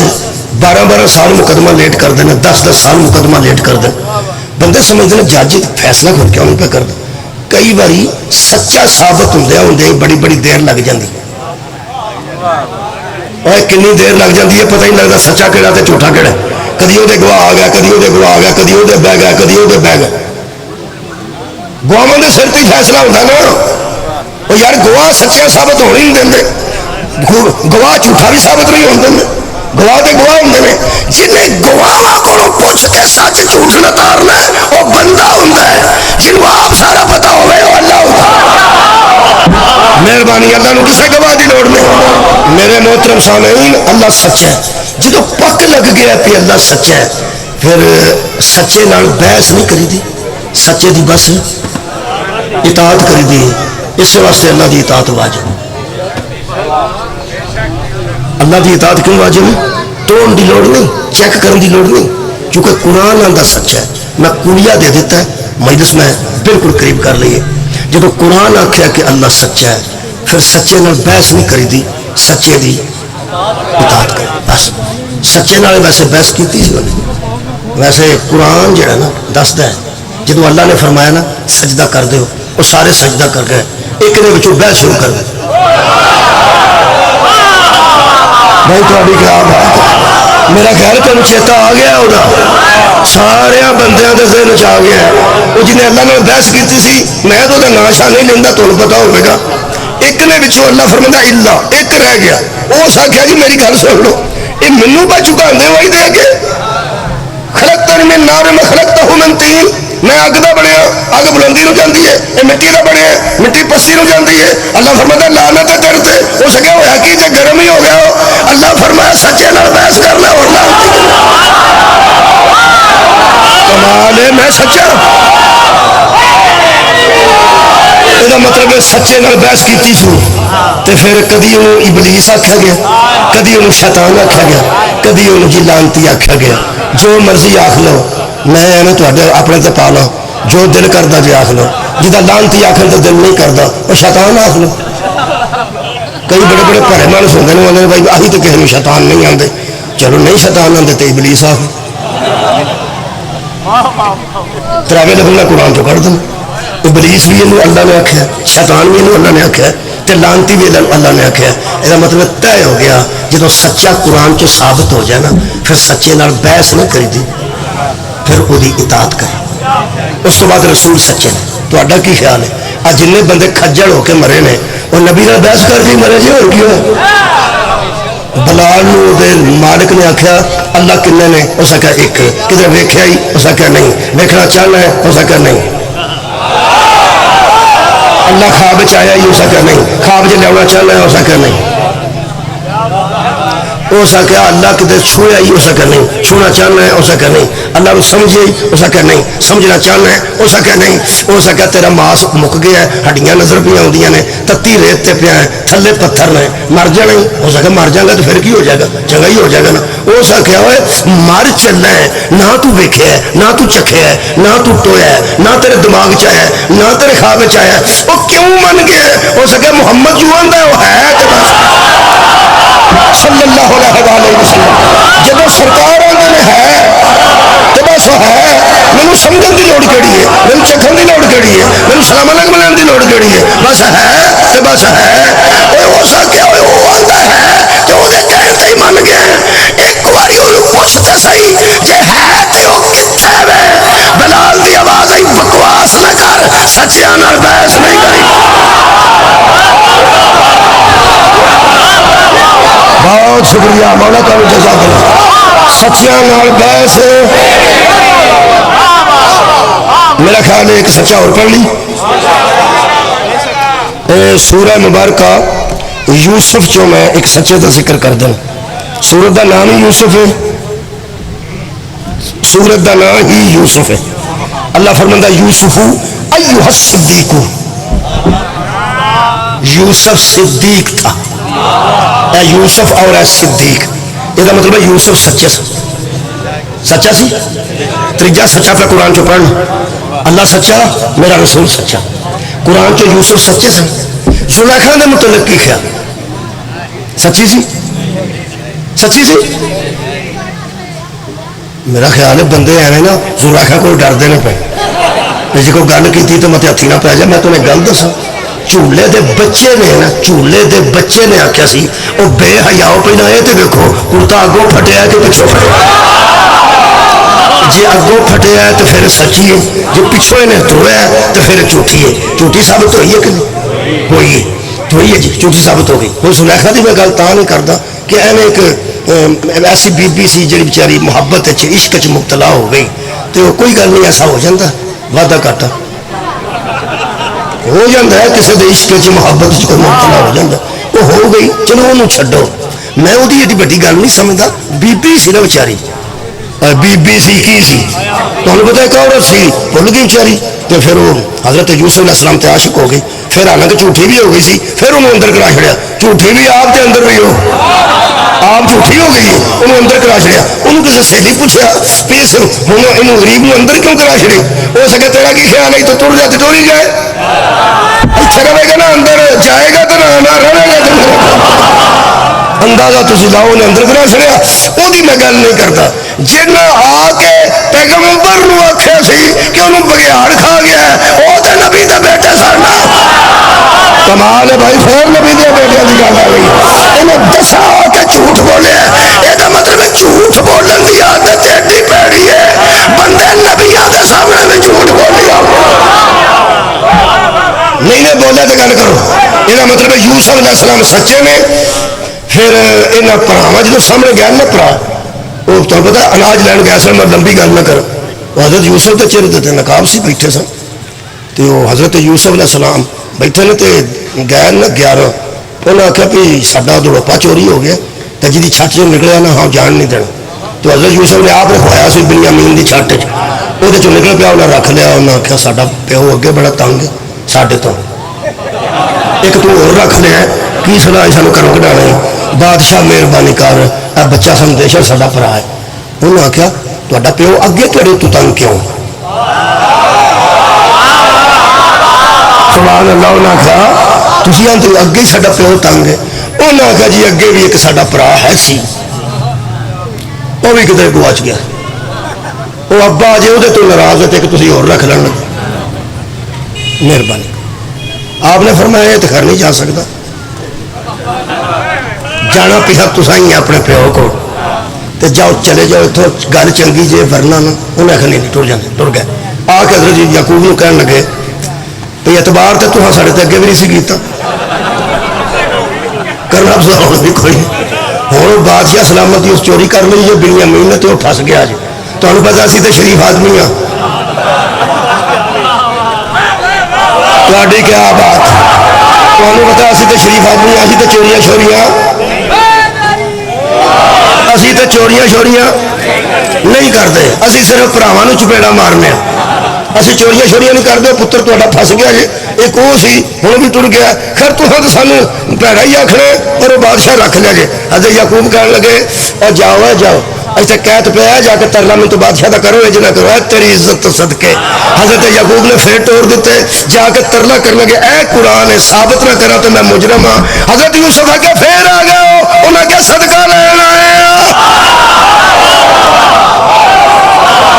12 سال مقدمہ لیٹ کر دینا 10 سال مقدمہ لیٹ کر دینا بندے سمجھتے ہیں جج فیصلہ کر کے ان پہ کر دیں کئی باری سچا ثابت ہوں بڑی دیر لگ جاتی اور کنی دیر لگ جاتی ہے پتہ ہی لگتا سچا کہڑا تے جھوٹا کہڑا کدی وہ گواہ آ گیا کدی وہ گواہ آ گیا کدی وہ بہ گیا کدی وہ بہ گیا گواہوں کے سر تے فیصلہ ہوتا نا وہ یار گواہ سچا ثابت ہونے نہیں دیں گواہ جھوٹا بھی ثابت نہیں ہونے دیں گواہ دے گواہ ہوندے نے جنہیں گواہ کو پوچھ کے سچ جھوٹ نتارنا ہے وہ بندہ ہوندا ہے جنوں آپ سارا پتا ہوئے وہ اللہ ہوتا مہربانی اللہ نو کسے گواہ دی لوڑ نہیں میرے محترم سامعین اللہ سچ ہے جدو پک لگ گیا کہ اللہ سچ ہے پھر سچے نال بحث نہیں کری دی سچے دی بس اطاعت کری دی اس واسطے اللہ دی اطاعت واجب اللہ کی اطاعت کیوں واجب ہے توڑ دی لوڑ نہیں چیک کرنے دی لوڑ نہیں کیونکہ قرآن آندا سچ ہے میں کولیا دے دیتا ہے مجلس میں بالکل قریب کر لیے جب قرآن آخیا کہ اللہ سچا ہے پھر سچے نال بحث نہیں کری دی سچے دی اطاعت کر بس سچے نال ویسے بحث کیتی سی ویسے قرآن جڑا نا دسدا ہے جدو اللہ نے فرمایا نا سجدہ کر دیو وہ سارے سجدہ کر گئے ایک نے بچوں بحث شروع کر دی بھائی تھوڑی کیا بات میرا خیال تمہیں چیتا آ گیا وہ سارے بندیاں کے ذہن چ آ گیا وہ جنہیں اللہ نے بحث کی سی میں تو نام شاہ نہیں لینا تمہیں پتا ہوگا ایک نے بچوں اللہ فرمایا اللہ ایک رہ گیا اس آخیا جی میری گل سن لو یہ منو پہ چکا دے وہی دے کے خلقت من نار میں خلقتہ من طین میں اگ دا بنیا اگ بلندی نو جاندی ہے یہ مٹی دا بنیا مٹی پسی نو جاندی ہے اللہ فرماتا لعنت تیرے تے اس کیا ہوا کہ جے گرم ہی ہو گیا اللہ فرمایا سچے نال بحث کرنا اور لعنت کمال ہے میں سچا یہ مطلب ہے سچے نال بحث کیتی سو تے پھر کدی انہوں ابلیس آکھا گیا کدی انہوں شیطان آکھا گیا کدی انہوں جی لعنتی آکھا گیا جو مرضی آخ لو میں اپنے تے پا لو جو دل کرتا جی آخ لو جہاں لانتی آخر تو دل نہیں کرتا وہ شیطان آخ لو کئی بڑے بڑے بھڑے مانس ہوتے ہیں انہوں نے بھائی آہی تو کسی نے شیطان نہیں آتے چلو نہیں شیطان آتے تو ابلیس آخ تراوے لفظ قرآن چو کر دیں ابلیس بھی انہوں اللہ نے آخیا شیطان بھی انہوں اللہ نے آخیا تے لانتی بھی اللہ نے آخیا یہ مطلب طے ہو گیا جب سچا قرآن چ ثابت ہو جائے نا پھر سچے نال بحث نہیں کری دی پھر وہ اطاعت کرے اس تو بعد رسول سچے نے تا کی خیال ہے آ جن بندے کھجڑ ہو کے مرے نے وہ نبی نال بحث کر کے مرے جی اور کیوں بلال مالک نے آخیا اللہ کنے نے اس آخیا ایک کدھر ویکھیا ہی اس آخیا نہیں ویکھنا چاہنا ہے اس آخیا نہیں اللہ خواب آیا ہی اس آخیا نہیں خواب جی لیا چاہنا ہے اس آخیا نہیں اس آخیا اللہ کدھر چھویا ہی اس آخیا نہیں چھونا چاہنا ہے اس آخیا نہیں اللہ کو سمجھے اس آخیا نہیں سمجھنا چاہنا ہے اس آخیا نہیں اس آخیا تیرا ماس مک گیا ہے ہڈیاں نظر پہ آدی نے تتی ریت تے پیا ہے تھلے پتھر نے مر جانا ہی اس آخیا مر جائے گا تو پھر کی ہو جائے گا چنگا ہی ہو جائے گا نا اس آخیا ہوئے مر چلنا ہے نہ تو ویکھیا ہے نہ تو چکھیا ہے نہ تو ٹویا ہے نہ تیرے دماغ چ آیا ہے نہ تیرے خواب چ آیا ہے وہ کیوں من گیا اس آخیا محمد جو آندا وہ ہے صلی اللہ علیہ وسلم جب سرکار آدھے ہے تو بس ہے مینوں سمجھن کی لوڑ کیڑی ہے مینوں چکھن کی لوڑ کیڑی ہے مینوں سلام علیکم بولن کی لوڑ کیڑی ہے بس ہے تو بس ہے وہ سکیا وہ آتا ہے تو وہ کہن تے ہی من گیا ایک باری انہوں پوچھ تے صحیح جے ہے تو وہ کتنے وے بلال دی آواز آئی بکواس نہ کر سچیاں نال بحث نہیں کری بہت شکریہ مولا تعالی جزاک اللہ سچیاں نال بحث میرا خیال ہے ایک سچا اور پڑھ لی سورہ مبارکہ یوسف جو میں ایک سچے کا ذکر کر دوں سورت کا نام ہی یوسف ہے سورت کا نام ہی یوسف ہے اللہ فرماتا یوسف ایھا الصدیق یوسف صدیق تھا اے یوسف اور اے صدیق یہ مطلب ہے یوسف سچے سچا سی تیجا سچا پہ قرآن چو پڑھنا اللہ سچا میرا رسول سچا قرآن چو یوسف سچے سے زلیخا نے متعلق کی خیال سچی سی سچی سی میرا خیال ہے بندے ایویں نا زلیخا کو ڈردے نہ پے جی کوئی گل کی تو مت ہاتھی نہ پی جائے میں تمہیں گل دسا جھولے دے بچے نے نا جھولے دے بچے نے آخیا سی وہ بے حیاؤ پہ نہ یہ تو دیکھو کرتا اگوں پھٹیا کہ پچھوں پھٹیا جی اگوں پھٹیا ہے تو پھر سچی ہے جی پچھوں انہیں دھویا ہے تو پھر جھوٹھی ہے جھوٹھی ثابت ہوئی ہے کہ نہیں ہوئی ہے ہوئی ہے جی جھوٹھی ثابت ہو گئی ہوں زلیخا کی میں گل تا نہیں کرتا کہ ایویں ایک ایسی بی بی سی جی بیچاری محبت عشق چ مبتلا ہو گئی تو کوئی گل نہیں ایسا ہو جاتا وعدہ گھاٹا ہو جاتا ہے کسی کے عشق چ محبت چ کوئی مبتلا ہو جاتا وہ ہو گئی چلو انہوں چھڈو میں وہ ایڈی وڈی گل نہیں سمجھتا بی بی سی نا بیچاری بی بی سی کی سی تمہیں پتا ایک عورت سی بھول گئی بیچاری تو پھر وہ حضرت یوسف علیہ السلام تے عاشق ہو گئی پھر حالانکہ جھوٹھی بھی ہو گئی سی پھر انہوں اندر کرا چھڑیا جھوٹھی بھی آپ کے اندر بھی ہو آپ جھوٹھی ہو گئی انہوں اندر کرا چھڑیا انہوں کسی سہیلی پوچھا پیس ہوں انہوں غریب نو اندر کیوں کرا چھڑی ہو سکے تیرا کی خیال ہے تو تر جاتی تو نہیں جائے اتنے رہے گا نا اندر جائے گا تو نہ رہے گا تو اندازہ تھی لاؤ نے اندر کرا چھڑیا وہ میں گل نہیں کرتا جنہیں آ کے پیغمبر نو آخیا سی کہ انہوں بگیاڑ کھا گیا ہے وہ تو نبی دے بیٹے سن کمال ہے بھائی پھر نبی دے بیٹے کی گل آ گئی انہیں دسا کہ جھوٹ بولے یہ مطلب جھوٹ بولن کی عادت ایڈی پیڑی ہے بندے نبیاں کے سامنے بھی جھوٹ بولیا نہیں بولے تو گل کرو یہ مطلب یوسف علیہ السلام سچے نے پھر یہاں پراوا جب سامنے گیا نا پرا وہ تمہیں پتا اناج لین گیا سن میں لمبی گل نہ کروں حضرت یوسف کے چہرے تے نقاب سی بیٹھے سن تو حضرت یوسف علیہ السلام بیٹھے نے تو گئے نا 11 انہیں آخیا بھی ساڈا دڑوپا چوری ہو گیا تو جی چھٹ چ نکلیا نا ہاں جان نہیں دینا تو حضرت یوسف نے آپ رکھوایا سی بنیامین کی چھٹ وہ نکل پیا انہیں رکھ لیا انہیں آخیا ساڈا پیو اگے بڑا تنگ ساڈے تو ایک تو اور رکھ لیا کی سنا سانو کرو کٹانا بادشاہ مہربانی کر اے بچہ سندیش ساڈا بھرا ہے انہیں آخیا تا پیو اگے تیرے تو تنگ کیوں سبحان اللہ انہیں آخیا تھی آتے اگے ہی ساڈا پیو تنگ ہے انہیں آخیا جی اگے بھی ایک ساڈا بھرا ہے سی وہ بھی کدھر گواچ گیا وہ ابا جی وہ تو ناراض ہوتے کہ تھی اور رکھ لینا مہربانی آپ نے فرمایا یہ تو گھر نہیں جا سکتا جانا پیا تسا ہی اپنے پیو کو تے جاؤ چلے جاؤ اتوں گل چنگی جی ورنا نا انہیں آخر نہیں ٹر جانے ٹر گئے آ کے حضرت یعقوب نو کہن لگے بھئی اعتبار تو تسا ساڈے تے اگے بھی نہیں سی کیتا کرنا بساؤ بھی کوئی ہوں بادشاہ سلامتی اس چوری کر لی جو بنیامین نے تو پھس گیا جی تمہیں پتا اسی تو شریف آدمی ہاں تھوڑی کیا بات تمہیں پتا اسی تو شریف آدمی اسی تو چوریاں شوریاں اسی تو چوریاں شوریاں نہیں کرتے اسی صرف بھراواں چپیڑا مارنے اسی چوریاں شوریاں نہیں کرتے پتر تا پھس گیا جی ایک وہ سی ہوں بھی ٹر گیا خیر تو سانو پیڑا ہی آخنا اور وہ بادشاہ رکھ لیا جی حضرت یعقوب کہنے لگے اور جاؤ جاؤ ایسے قید پہ جا کے ترلا میں تو بادشاہ کا کرو یہ نہ کرو تیری عزت تو صدقے حضرت یعقوب نے پھر ٹور دیتے جا کے ترلا کرنے لگے اے قرآن ثابت نہ کرا تو میں مجرم ہاں حضرت یوسف آ کے پھر آ گئے انہیں کیا صدقہ لینا ہے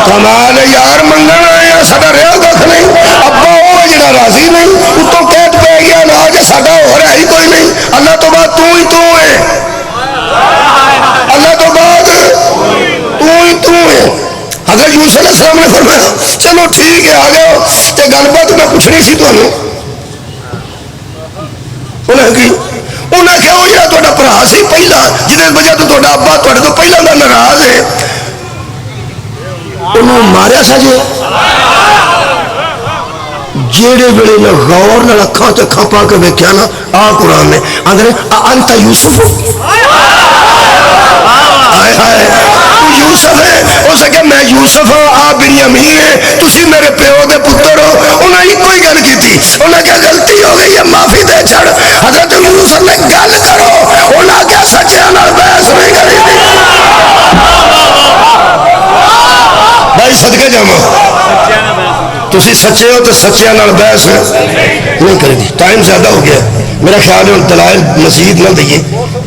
کمال یار منگن آیا ساڈا رہا کھ نہیں ابا وہ جڑا راضی نہیں اتوں قید پہ گیا نہ کہ ساڈا ہو رہا ہی کوئی نہیں اللہ تو بعد تو ہی تو ہے اللہ تو بعد تو ہے حضرت یوسف علیہ السلام نے فرمایا چلو ٹھیک ہے آ گئے تے گل بات میں پوچھنی سی تمہیں انہیں کیا وہ جا تا برا سی پہلا جس وجہ تو تا ابا تے تو پہلا کا ناراض ہے انہوں ماریا سا جی جیڑے ویلے میں غور نہ اکھاں تے اکھاں پا کے ویکھیا نا آ قرآن نے آندے انت یوسف ہائے ہائے تو یوسف ہے ہو سکے میں یوسف ہوں آ بنیامین ہے تسی میرے پیو دے پتر ہو انہیں ایک کوئی گل کی تھی انہیں کیا غلطی ہو گئی ہے معافی دے چھڑ حضرت یوسف نے گل کرو انہیں کیا سچے نال بحث نہیں کری تھی بھائی صدقے جاواں تسی سچے ہو تو سچیاں نال بحث نہیں کرے دی ٹائم زیادہ ہو گیا میرا خیال ہے دلائل مزید نہ دئیے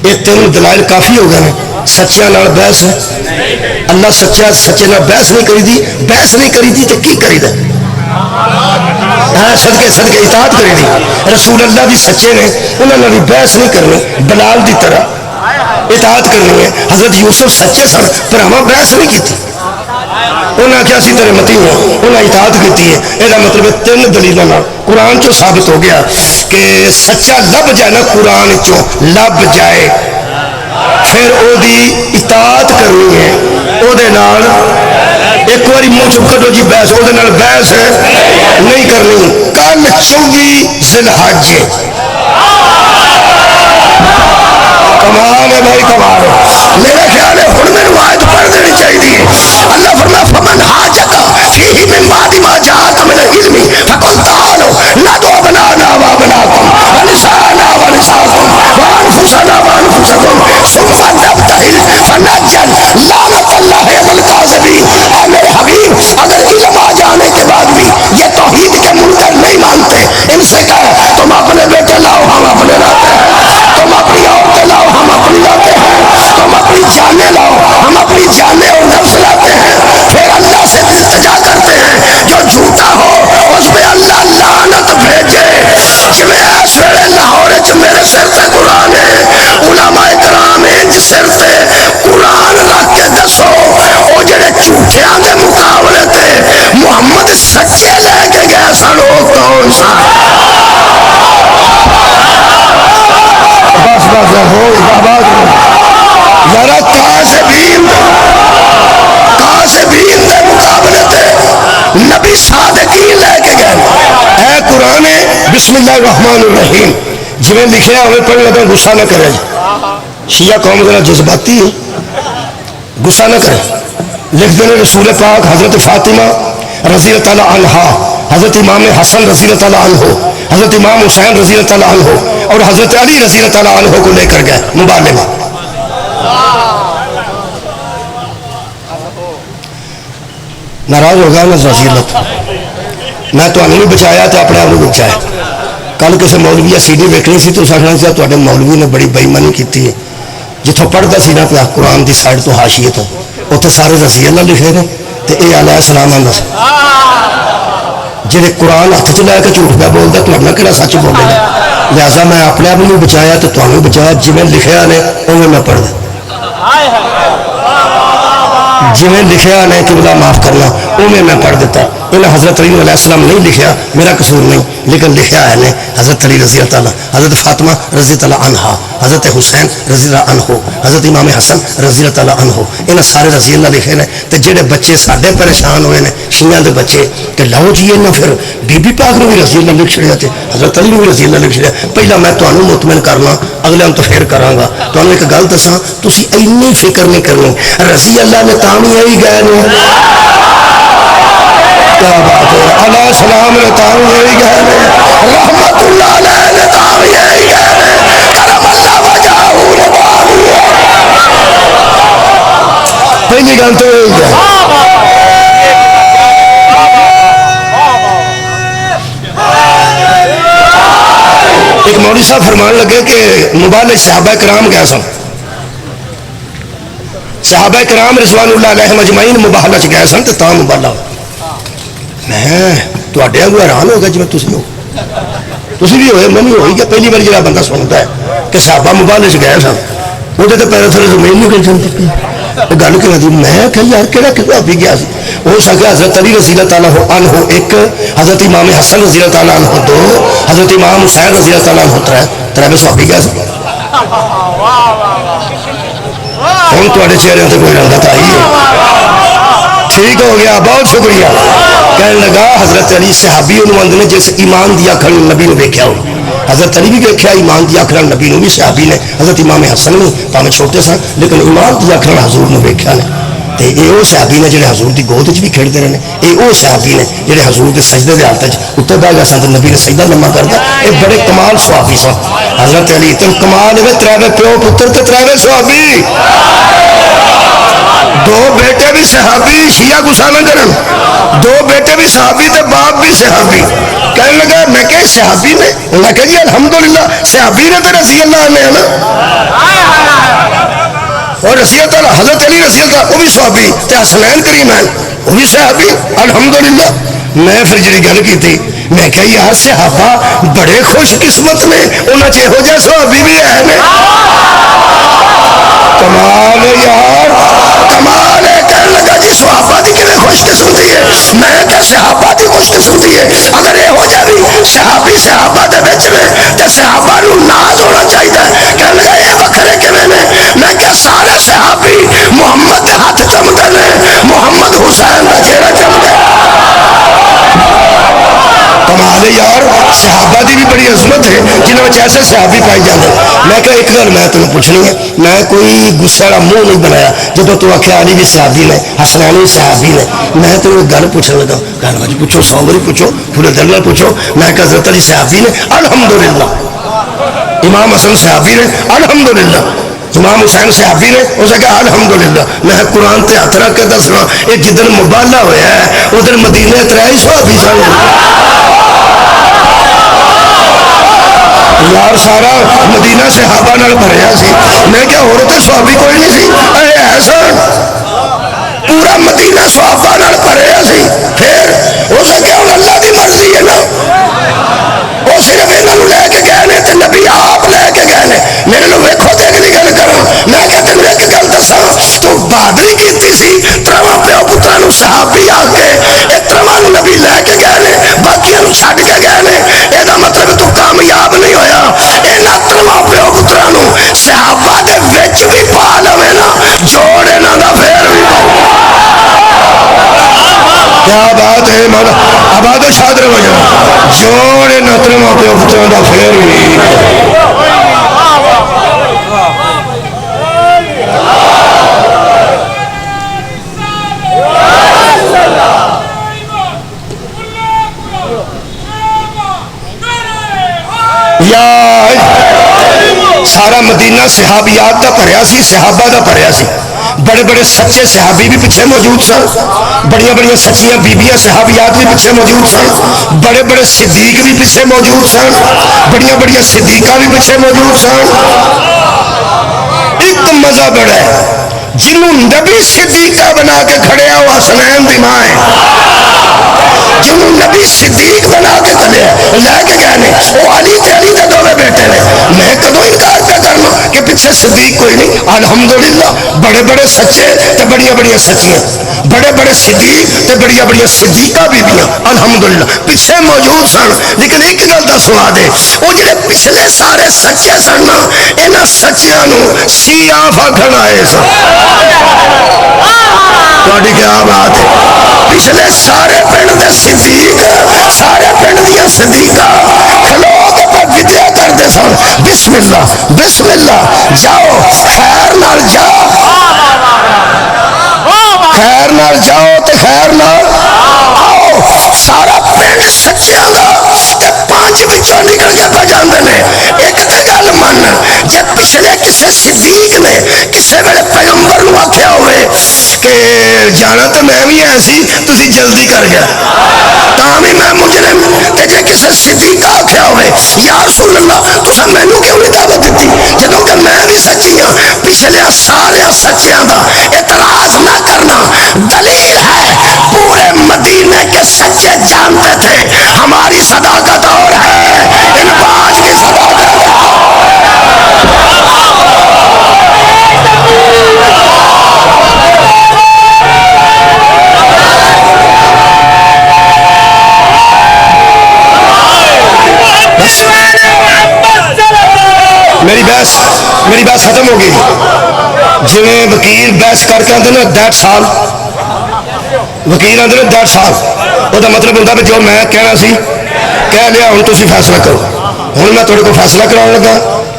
یہ تین دلائل کافی ہو گئے سچیاں نال بحث اللہ سچا سچے نال بحث نہیں کری دی بحث نہیں کری دی تو کی کری دے ہاں صدقے صدقے اطاعت کری دی رسول اللہ بھی سچے نے انہوں نے بحث نہیں کرنی بلال دی طرح اطاعت کرنی ہے حضرت یوسف سچے سن پر ہمیں بحث نہیں کی تھی انہیں آخیا سی تیرے متی ہوں انہیں اطاعت کی ہے یہ مطلب تین دلیلوں قرآن چو ثابت ہو گیا کہ سچا لب جائے نا قرآن چو لب جائے پھر او دی اطاعت کرنی ہے او دے نال ایک باری منہ چپ کر دو جی بحث او دے نال بحث نہیں کرنی کل 24 ذی الحج کمال ہے بھائی کمال ہے میرا خیال ہے ہن میرے آیت پڑھ دینی چاہیے اللہ فرمایا فمن حاجک فیہ من بعد ما جاءک من العلم فقل تعالوا ندعو ابناءنا وابناءکم ونساءنا ونساءکم وانفسنا وانفسکم ثم نبتہل فنجل لعنت اللہ علی الکاذبین اے میرے حبیب اگر علم آ جانے کے بعد بھی یہ توحید کے منکر نہیں مانتے ان سے کہے تم اپنے بیٹے لاؤ ہم اپنے لاتے ہیں تم اپنی عورتیں لاؤ ہم اپنی لاتے ہیں تم اپنی جانیں لاؤ ہم اپنی جانیں اور نفس لاتے ہیں پھر اللہ سے التجا کرتے ہیں جو جھوٹا ہو اس پہ اللہ لعنت بھیجے جی میں اس ویلے لاہور میرے سر سے قرآن ہے علماء کرام انج سر سے قرآن رکھ کے دسو وہ جڑے جھوٹیاں دے مقابلے تے محمد سچے لے کے گئے سن وہ کون سا بس بس ہو آواز ذرا کاذبین دے مقابلے تے نبی صادقین لے کے گئے اے قرآن بسم اللہ الرحمن الرحیم جویں لکھیا ہوئے پڑھ لگا غصہ نہ کرے شیعہ قوم ذرا جذباتی ہے غصہ نہ کرے لکھ دینے رسول پاک حضرت فاطمہ رضی اللہ تعالیٰ عنہ حضرت امام حسن رضی اللہ تعالیٰ عنہ حضرت امام حسین رضی اللہ تعالیٰ عنہ اور حضرت علی رضی اللہ تعالیٰ عنہ کو لے کر گئے مبالغہ ناراض ہو گیا نا رضی اللہ میں تو نہیں بچایا تو اپنے آپ کو بچایا کل کسی مولوی سی ڈی ویکنی سی تو اس آخنا چاہتا تے مولوی نے بڑی بےمانی کی ہے جتوں پڑھتا سی نا پیا قرآن کی سائڈ تو حاشیے تو اتنے سارے رضی اللہ لکھے نے تو یہ علیہ السلام آتا جہے قرآن ہاتھ چ لے کے جھوٹ پہ بولتا تو کہڑا سچ بولے گا. لہٰذا میں اپنے آپ کو بچایا تو تمہیں بچایا. جی لکھیا نے اوے میں پڑھ دیں, جی لکھیا نے کہ بلا معاف کرنا اوے میں پڑھ دیتا. انہیں حضرت علی علیہ السلام نہیں لکھیا, میرا قصور نہیں, لیکن لکھیا ہے نے حضرت علی رضی اللہ عنہ, حضرت فاطمہ رضی اللہ عنہا, حضرت حسین رضی اللہ عنہ, حضرت امام حسن رضی اللہ عنہ. انہیں سارے رضی اللہ لکھے نے. تو جہے بچے ساڈے پریشان ہوئے نے شیعہ دے بچے کہ لو جی نہ پھر بی بی پاک نے بھی رضی اللہ لکھ چھڑیا تے حضرت علی نے بھی رضی اللہ لکھ چھڑیا. پہلا میں تمہیں مطمئن کرنا, اگلے تو پھر کراں گا. تمہیں ایک گل دساں, تسی اینی فکر نہیں کرنی. رضی اللہ نے تاں ہی آئی گئے نے, کیا بات ہے, علیہ السلام نے تاں ہی آئی گئے نے, رحمت اللہ علیہ نے تاں ہی آئی گئے نے, کرم اللہ وجہہ نے پہلی گل تو یہی ہے. ایک مولوی صاحب فرمان لگے کہ مبالغ صحابہ کرام گئے سن, صحابہ کرام رضوان اللہ علیہم اجمعین مبالغہ چ گئے سن تو تاں مبالغہ. میں تواڈے واਂگو حیران ہو گیا جی تسی ہو, تسی بھی ہوئے, میں بھی ہوئی کہ پہلی بار جڑا بندہ سنتا ہے کہ صحابہ مبالغہ چ گئے سن, وہ تو پہلے تھوڑے زمین نہیں گل چلتی گل کہ میں کہ یار کہڑا کتنا بھی گیا سی. ہو سکے حضرت علی رضی اللہ تعالیٰ عنہ ایک, حضرت امام حسن رضی اللہ تعالیٰ عنہ دو, حضرت امام حسین رضی اللہ تعالیٰ عنہ ترے صحابی گیا سی. ہوں تے چہرے سے کوئی رنگت آئی ہے, ٹھیک ہو گیا, بہت شکریہ. کہنے لگا حضرت علی صحابی انہوں آندے جس ایمان دیا کھڑ نبی نے ویکھیا ہو. حضرت علی بھی ویکھیا ایمان دیا کھڑ نبی نے بھی صحابی نے. حضرت امام حسن نے پاویں چھوٹے سن لیکن ایمان دیا کھڑ حضور نے ویکھیا نے. تے یہ وہ صحابی نے جڑے حضور دی گود وچ بھی کھیڈتے رہے, یہ وہ صحابی نے جڑے حضور دے سجدے دی حالت وچ اتر بہ گئے سن تے نبی نے سجدہ لمبا کردا. یہ بڑے کمال صحابی سن. حضرت علی تے کمال ہے, ترے پیو پتر تے ترے صحابی, دو بیٹے بھی صحابی, شیعہ غصہ نہ کرن, دو بیٹے بھی صحابی تے باپ بھی صحابی. کہنے لگا میں کہ صحابی نے, انہوں نے کہا جی الحمدللہ صحابی نے تو رضی اللہ عنہ ہے نا, اور رضی اللہ حضرت علی رضی اللہ وہ بھی صحابی, تے حسنین کریمین وہ بھی صحابی, الحمدللہ. میں پھر جڑی گل کی تھی میں کہ یار صحابہ بڑے خوش قسمت نے, انہاں چ ہو جائے صحابی بھی ہے نے. کمال ہے یار, کمال ہے. کہنے لگا جی صحابہ دی کیویں خوش قسمتی ہے, میں کہ صحابہ دی خوش قسمتی ہے. اگر یہ ہو جائے صحابی صحابہ دے وچ نے تے صحابہ نو ناز ہونا چاہیے. کہنے لگا یہ وکھرے کیویں نے, میں کہ سارے صحابی محمد دے ہاتھ چمدے نے, محمد حسین دا چہرہ چمدے. کمال یار, صحابہ دی بھی بڑی عظمت ہے جنہوں میں ایسے صحابی پائی جاتے. میں کہ ایک گل میں تمہیں پوچھنی ہے, میں کوئی غصے والا منہ نہیں بنایا جب تو آخیا علی بھی صحابی نے, حسنین بھی صحابی نے. میں تمہیں ایک گل پوچھنے لگا, کہنا جی پوچھو, 100 باری پوچھو, پورے دل میں پوچھو. میں کہ حضرت علی صحابی نے, الحمدللہ. امام حسن صحابی نے, الحمدللہ. امام حسین صحابی نے, اسے کہا الحمدللہ. میں قرآن تے ہاتھ رکھ کے دسنا, یہ جدن مبالغہ ہویا ہے ادھر مدینے ترے صحابی سن یار, سارا مدینہ صحابہ نال بھریا سی. میں کیا ہور تے صحابی کوئی نہیں سی, اے ایسن پورا مدینہ صحابہ نال بھریا سی. پھر اسے کیا اللہ دی مرضی ہے نا, وہ صرف انہوں لے کے گئے نے تے نبی آپ لے کے گئے نے. میرے لوگ ویکھو تے اگلی گل کرو, میں کہ تینوں ایک گل دساں, تو بہادری کیتی سی, ترواں پیو پتراں نو صحابی آ کے اے ترواں نو نبی لے کے گئے نے, باقیاں نو چھڈ کے گئے نے. اے دا مطلب تو کامیاب نہیں ہویا. انہاں ترواں پیو پتراں نو صحابہ دے وچ بھی پا لوے نا, جوڑ انہاں دا پھر بھی کیا بات ہے مولا, آباد و شاد رہو جانا, جوڑے نتر ماں پہ افطران دا پھر بھی. یا سارا مدینہ صحابیات دا پڑھیا سی, صحابہ دا پڑھیا سی. بڑے بڑے سچے صحابی بھی پیچھے موجود سن, بڑی بڑی سچیاں بیبیاں صحابیات بھی پیچھے موجود سن, بڑے بڑے صدیق بھی پیچھے موجود سن, بڑی بڑی صدیقہ بھی پیچھے موجود سن. ایک مزہ بڑا ہے, جنہوں نبی صدیقہ بنا کے کھڑیا وہ حسنین دی ماں ہے، جنہوں نبی صدیق بنا کے کھڑیا لے کے گئے نے وہ علی تے علی دے دوویں بیٹے نے. میں کدوں انکار پہ کرنا کہ پیچھے صدیق کوئی نہیں؟ الحمدللہ بڑے بڑے سچے تے بڑیاں بڑیاں سچیاں، بڑے بڑے صدیق تے بڑیاں بڑیاں صدیقہ بیبیاں الحمدللہ پیچھے موجود سن. لیکن ایک گل دا سنا دے، وہ جڑے پچھلے سارے سچے سن نا انہاں سچیاں نو شیعہ آکھن آئے سن. تہاڈی کیا بات ہے؟ پچھلے سارے پنڈ دے صدیق، سارے پنڈ دیاں صدیقہ کھلو کے پر ودیا کرتے سن. بسم اللہ بسم اللہ، جاؤ خیر نال جاؤ، خیر نال جاؤ تے خیر نال آؤ. سارا پنڈ سچیاں دا تے پانچ وچوں نکل کے پہ جاندے نے. ایک تے گل من، جے پچھلے کسے صدیق نے کسے ویلے پیغمبر نو آکھیا ہوئے کہ جانا تو میں بھی ایسی تسی جلدی کر گیا تاں بھی میں مجرم، تے جے کسے صدیقہ آکھیا ہوئے یا رسول اللہ تساں مینوں کیوں نہیں دعوت دتی جدوں کہ میں بھی سچی ہاں؟ پچھلے سارے سچیاں دا اعتراض نہ کرنا دلیل ہے پورے مدینے کے سچے جانتے تھے ہماری صداقت اور ہے، ان پانچ کی صداقت میری بحث ختم ہو گئی. جویں وکیل بحث کر کے آتے نا 1.5 سال، وکیل آتے نا 1.5 سال، وہ مطلب ہوتا بھی جو میں کہنا سی کہہ لیا، ہوں تھی فیصلہ کرو. ہوں میں تھوڑے کو فیصلہ کرا لگا،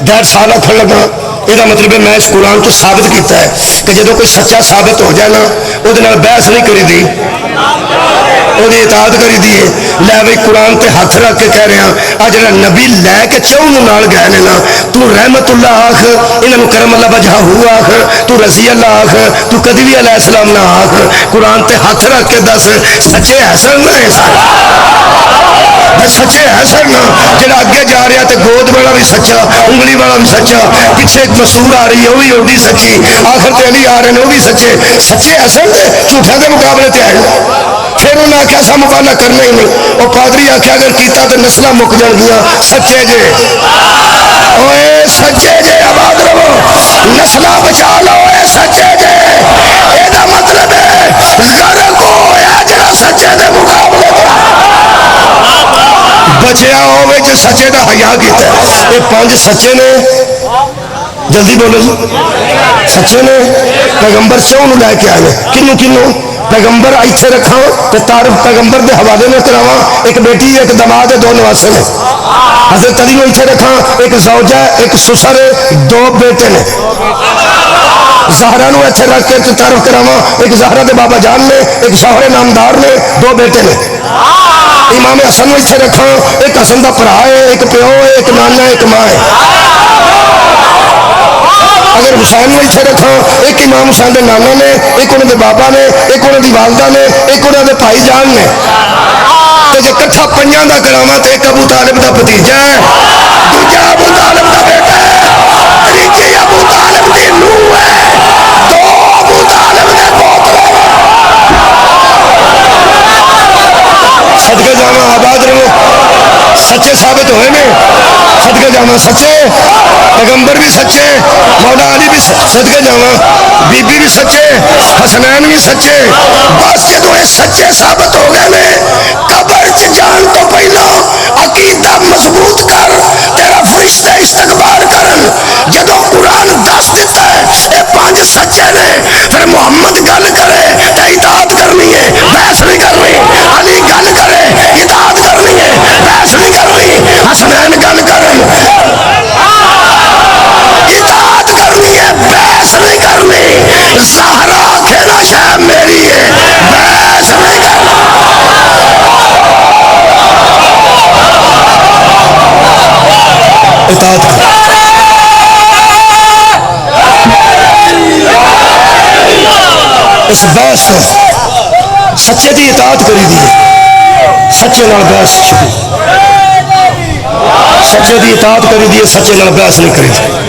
1.5 سال آخر لگا. یہ مطلب ہے میں اس قرآن تو ثابت کیتا ہے کہ جدو کوئی سچا ثابت ہو جائے نا وہ بحث نہیں کری دی، وہ اطاعت کری دی. لے بھائی قرآن تے ہاتھ رکھ کے کہہ رہے ہیں آ جڑا نبی لے کے چون نال گئے نے نا، تو رحمت اللہ آخ، انہوں کرم اللہ وجہ ہو آخ، تو رضی اللہ آخ، تو کدوی علیہ السلام نہ آخ. قرآن تے ہاتھ رکھ کے دس سچے حسن نہیں سچے حسن جڑا اگے جا رہا تے گود والا بھی سچا، انگلی والا بھی سچا، پیچھے ایک مسور آ رہی ہے وہ بھی سچی، آخر تے علی آ رہے ہیں وہ بھی سچے. سچے حسن جھوٹے کے مقابلے تے آئے. پھر انہیں آخیا سا مقابلہ کرنا ہی نہیں. وہ پادری آخیا اگر کیتا تو نسل مک جان گیا. سچے جے اوے سچے جے آباد رہو، نسل بچا لو. اے سچے جے یہ مطلب ہے غرق ہویا جڑا سچے دے مقابلے بچیا ہوئے جو سچے دا حیا کیتا ہے. یہ 5 سچے نے، جلدی بولو جی، سچے نے پیغمبر چون لے کے آئے. کنوں کنوں پیغمبر ایتھے رکھا تے تعارف پیغمبر دے حوالے میں کراواں. ایک بیٹی ایک دماد ہے، 2 نواسے نے. حضرت علی کو ایتھے رکھا، ایک زوجہ ایک سسر ہے، 2 بیٹے نے. زہرا نو ایتھے رکھ کے تعارف کراواں، ایک زہرا دے بابا جان نے، ایک شوہر نامدار نے، 2 بیٹے نے. امام حسن نو ایتھے رکھا، ایک حسن دا بھرا ہے، ایک پیو ہے، ایک نانا ہے، ایک ماں ہے. اگر حسین نو ایتھے رکھا، ایک امام حسین دے نانا نے، ایک انہوں دے بابا نے، ایک انہوں دی والدہ نے، ایک انہوں دے بھائی جان نے. تے جے کٹھا 5 دا کراواں تے ایک ابو طالب دا بھتیجا ہے، دوجا ابو طالب دا بیٹا ہے، تیجی ابو طالب دی نوح ہے، 2 ابو طالب دے پوترے. صدقے جاواں آباد رہو، سچے ثابت ہوئے نے. صدقے جاواں سچے پیغمبر بھی سچے، مولا علی بھی صدقے جاواں بی بی بھی سچے، حسنین بھی سچے. بس جدو یہ سچے ثابت ہو گئے نے قبر چ جان تو پہلا عقیدہ مضبوط کر، تیرا فرشتے استقبال کرن. جدو قرآن دس دیتا ہے یہ 5 سچے نے، پھر محمد گل کرے تے اطاعت کرنی ہے، بحث نہیں کرنی. علی گل کرے اطاعت کرنی ہے، بحث نہیں کرنی. حسنین گل کرن اطاعت کرنی ہے، بحث نہیں کرنی. زہرا کھیلا شاہ میری ہے، بحث نہیں کرنی. اطاعت اس بحث سچے دی اطاعت کری دی، سچے نال بحث چھپی، سچے دی اطاعت کری دی، سچے نال بحث نہیں کری دی.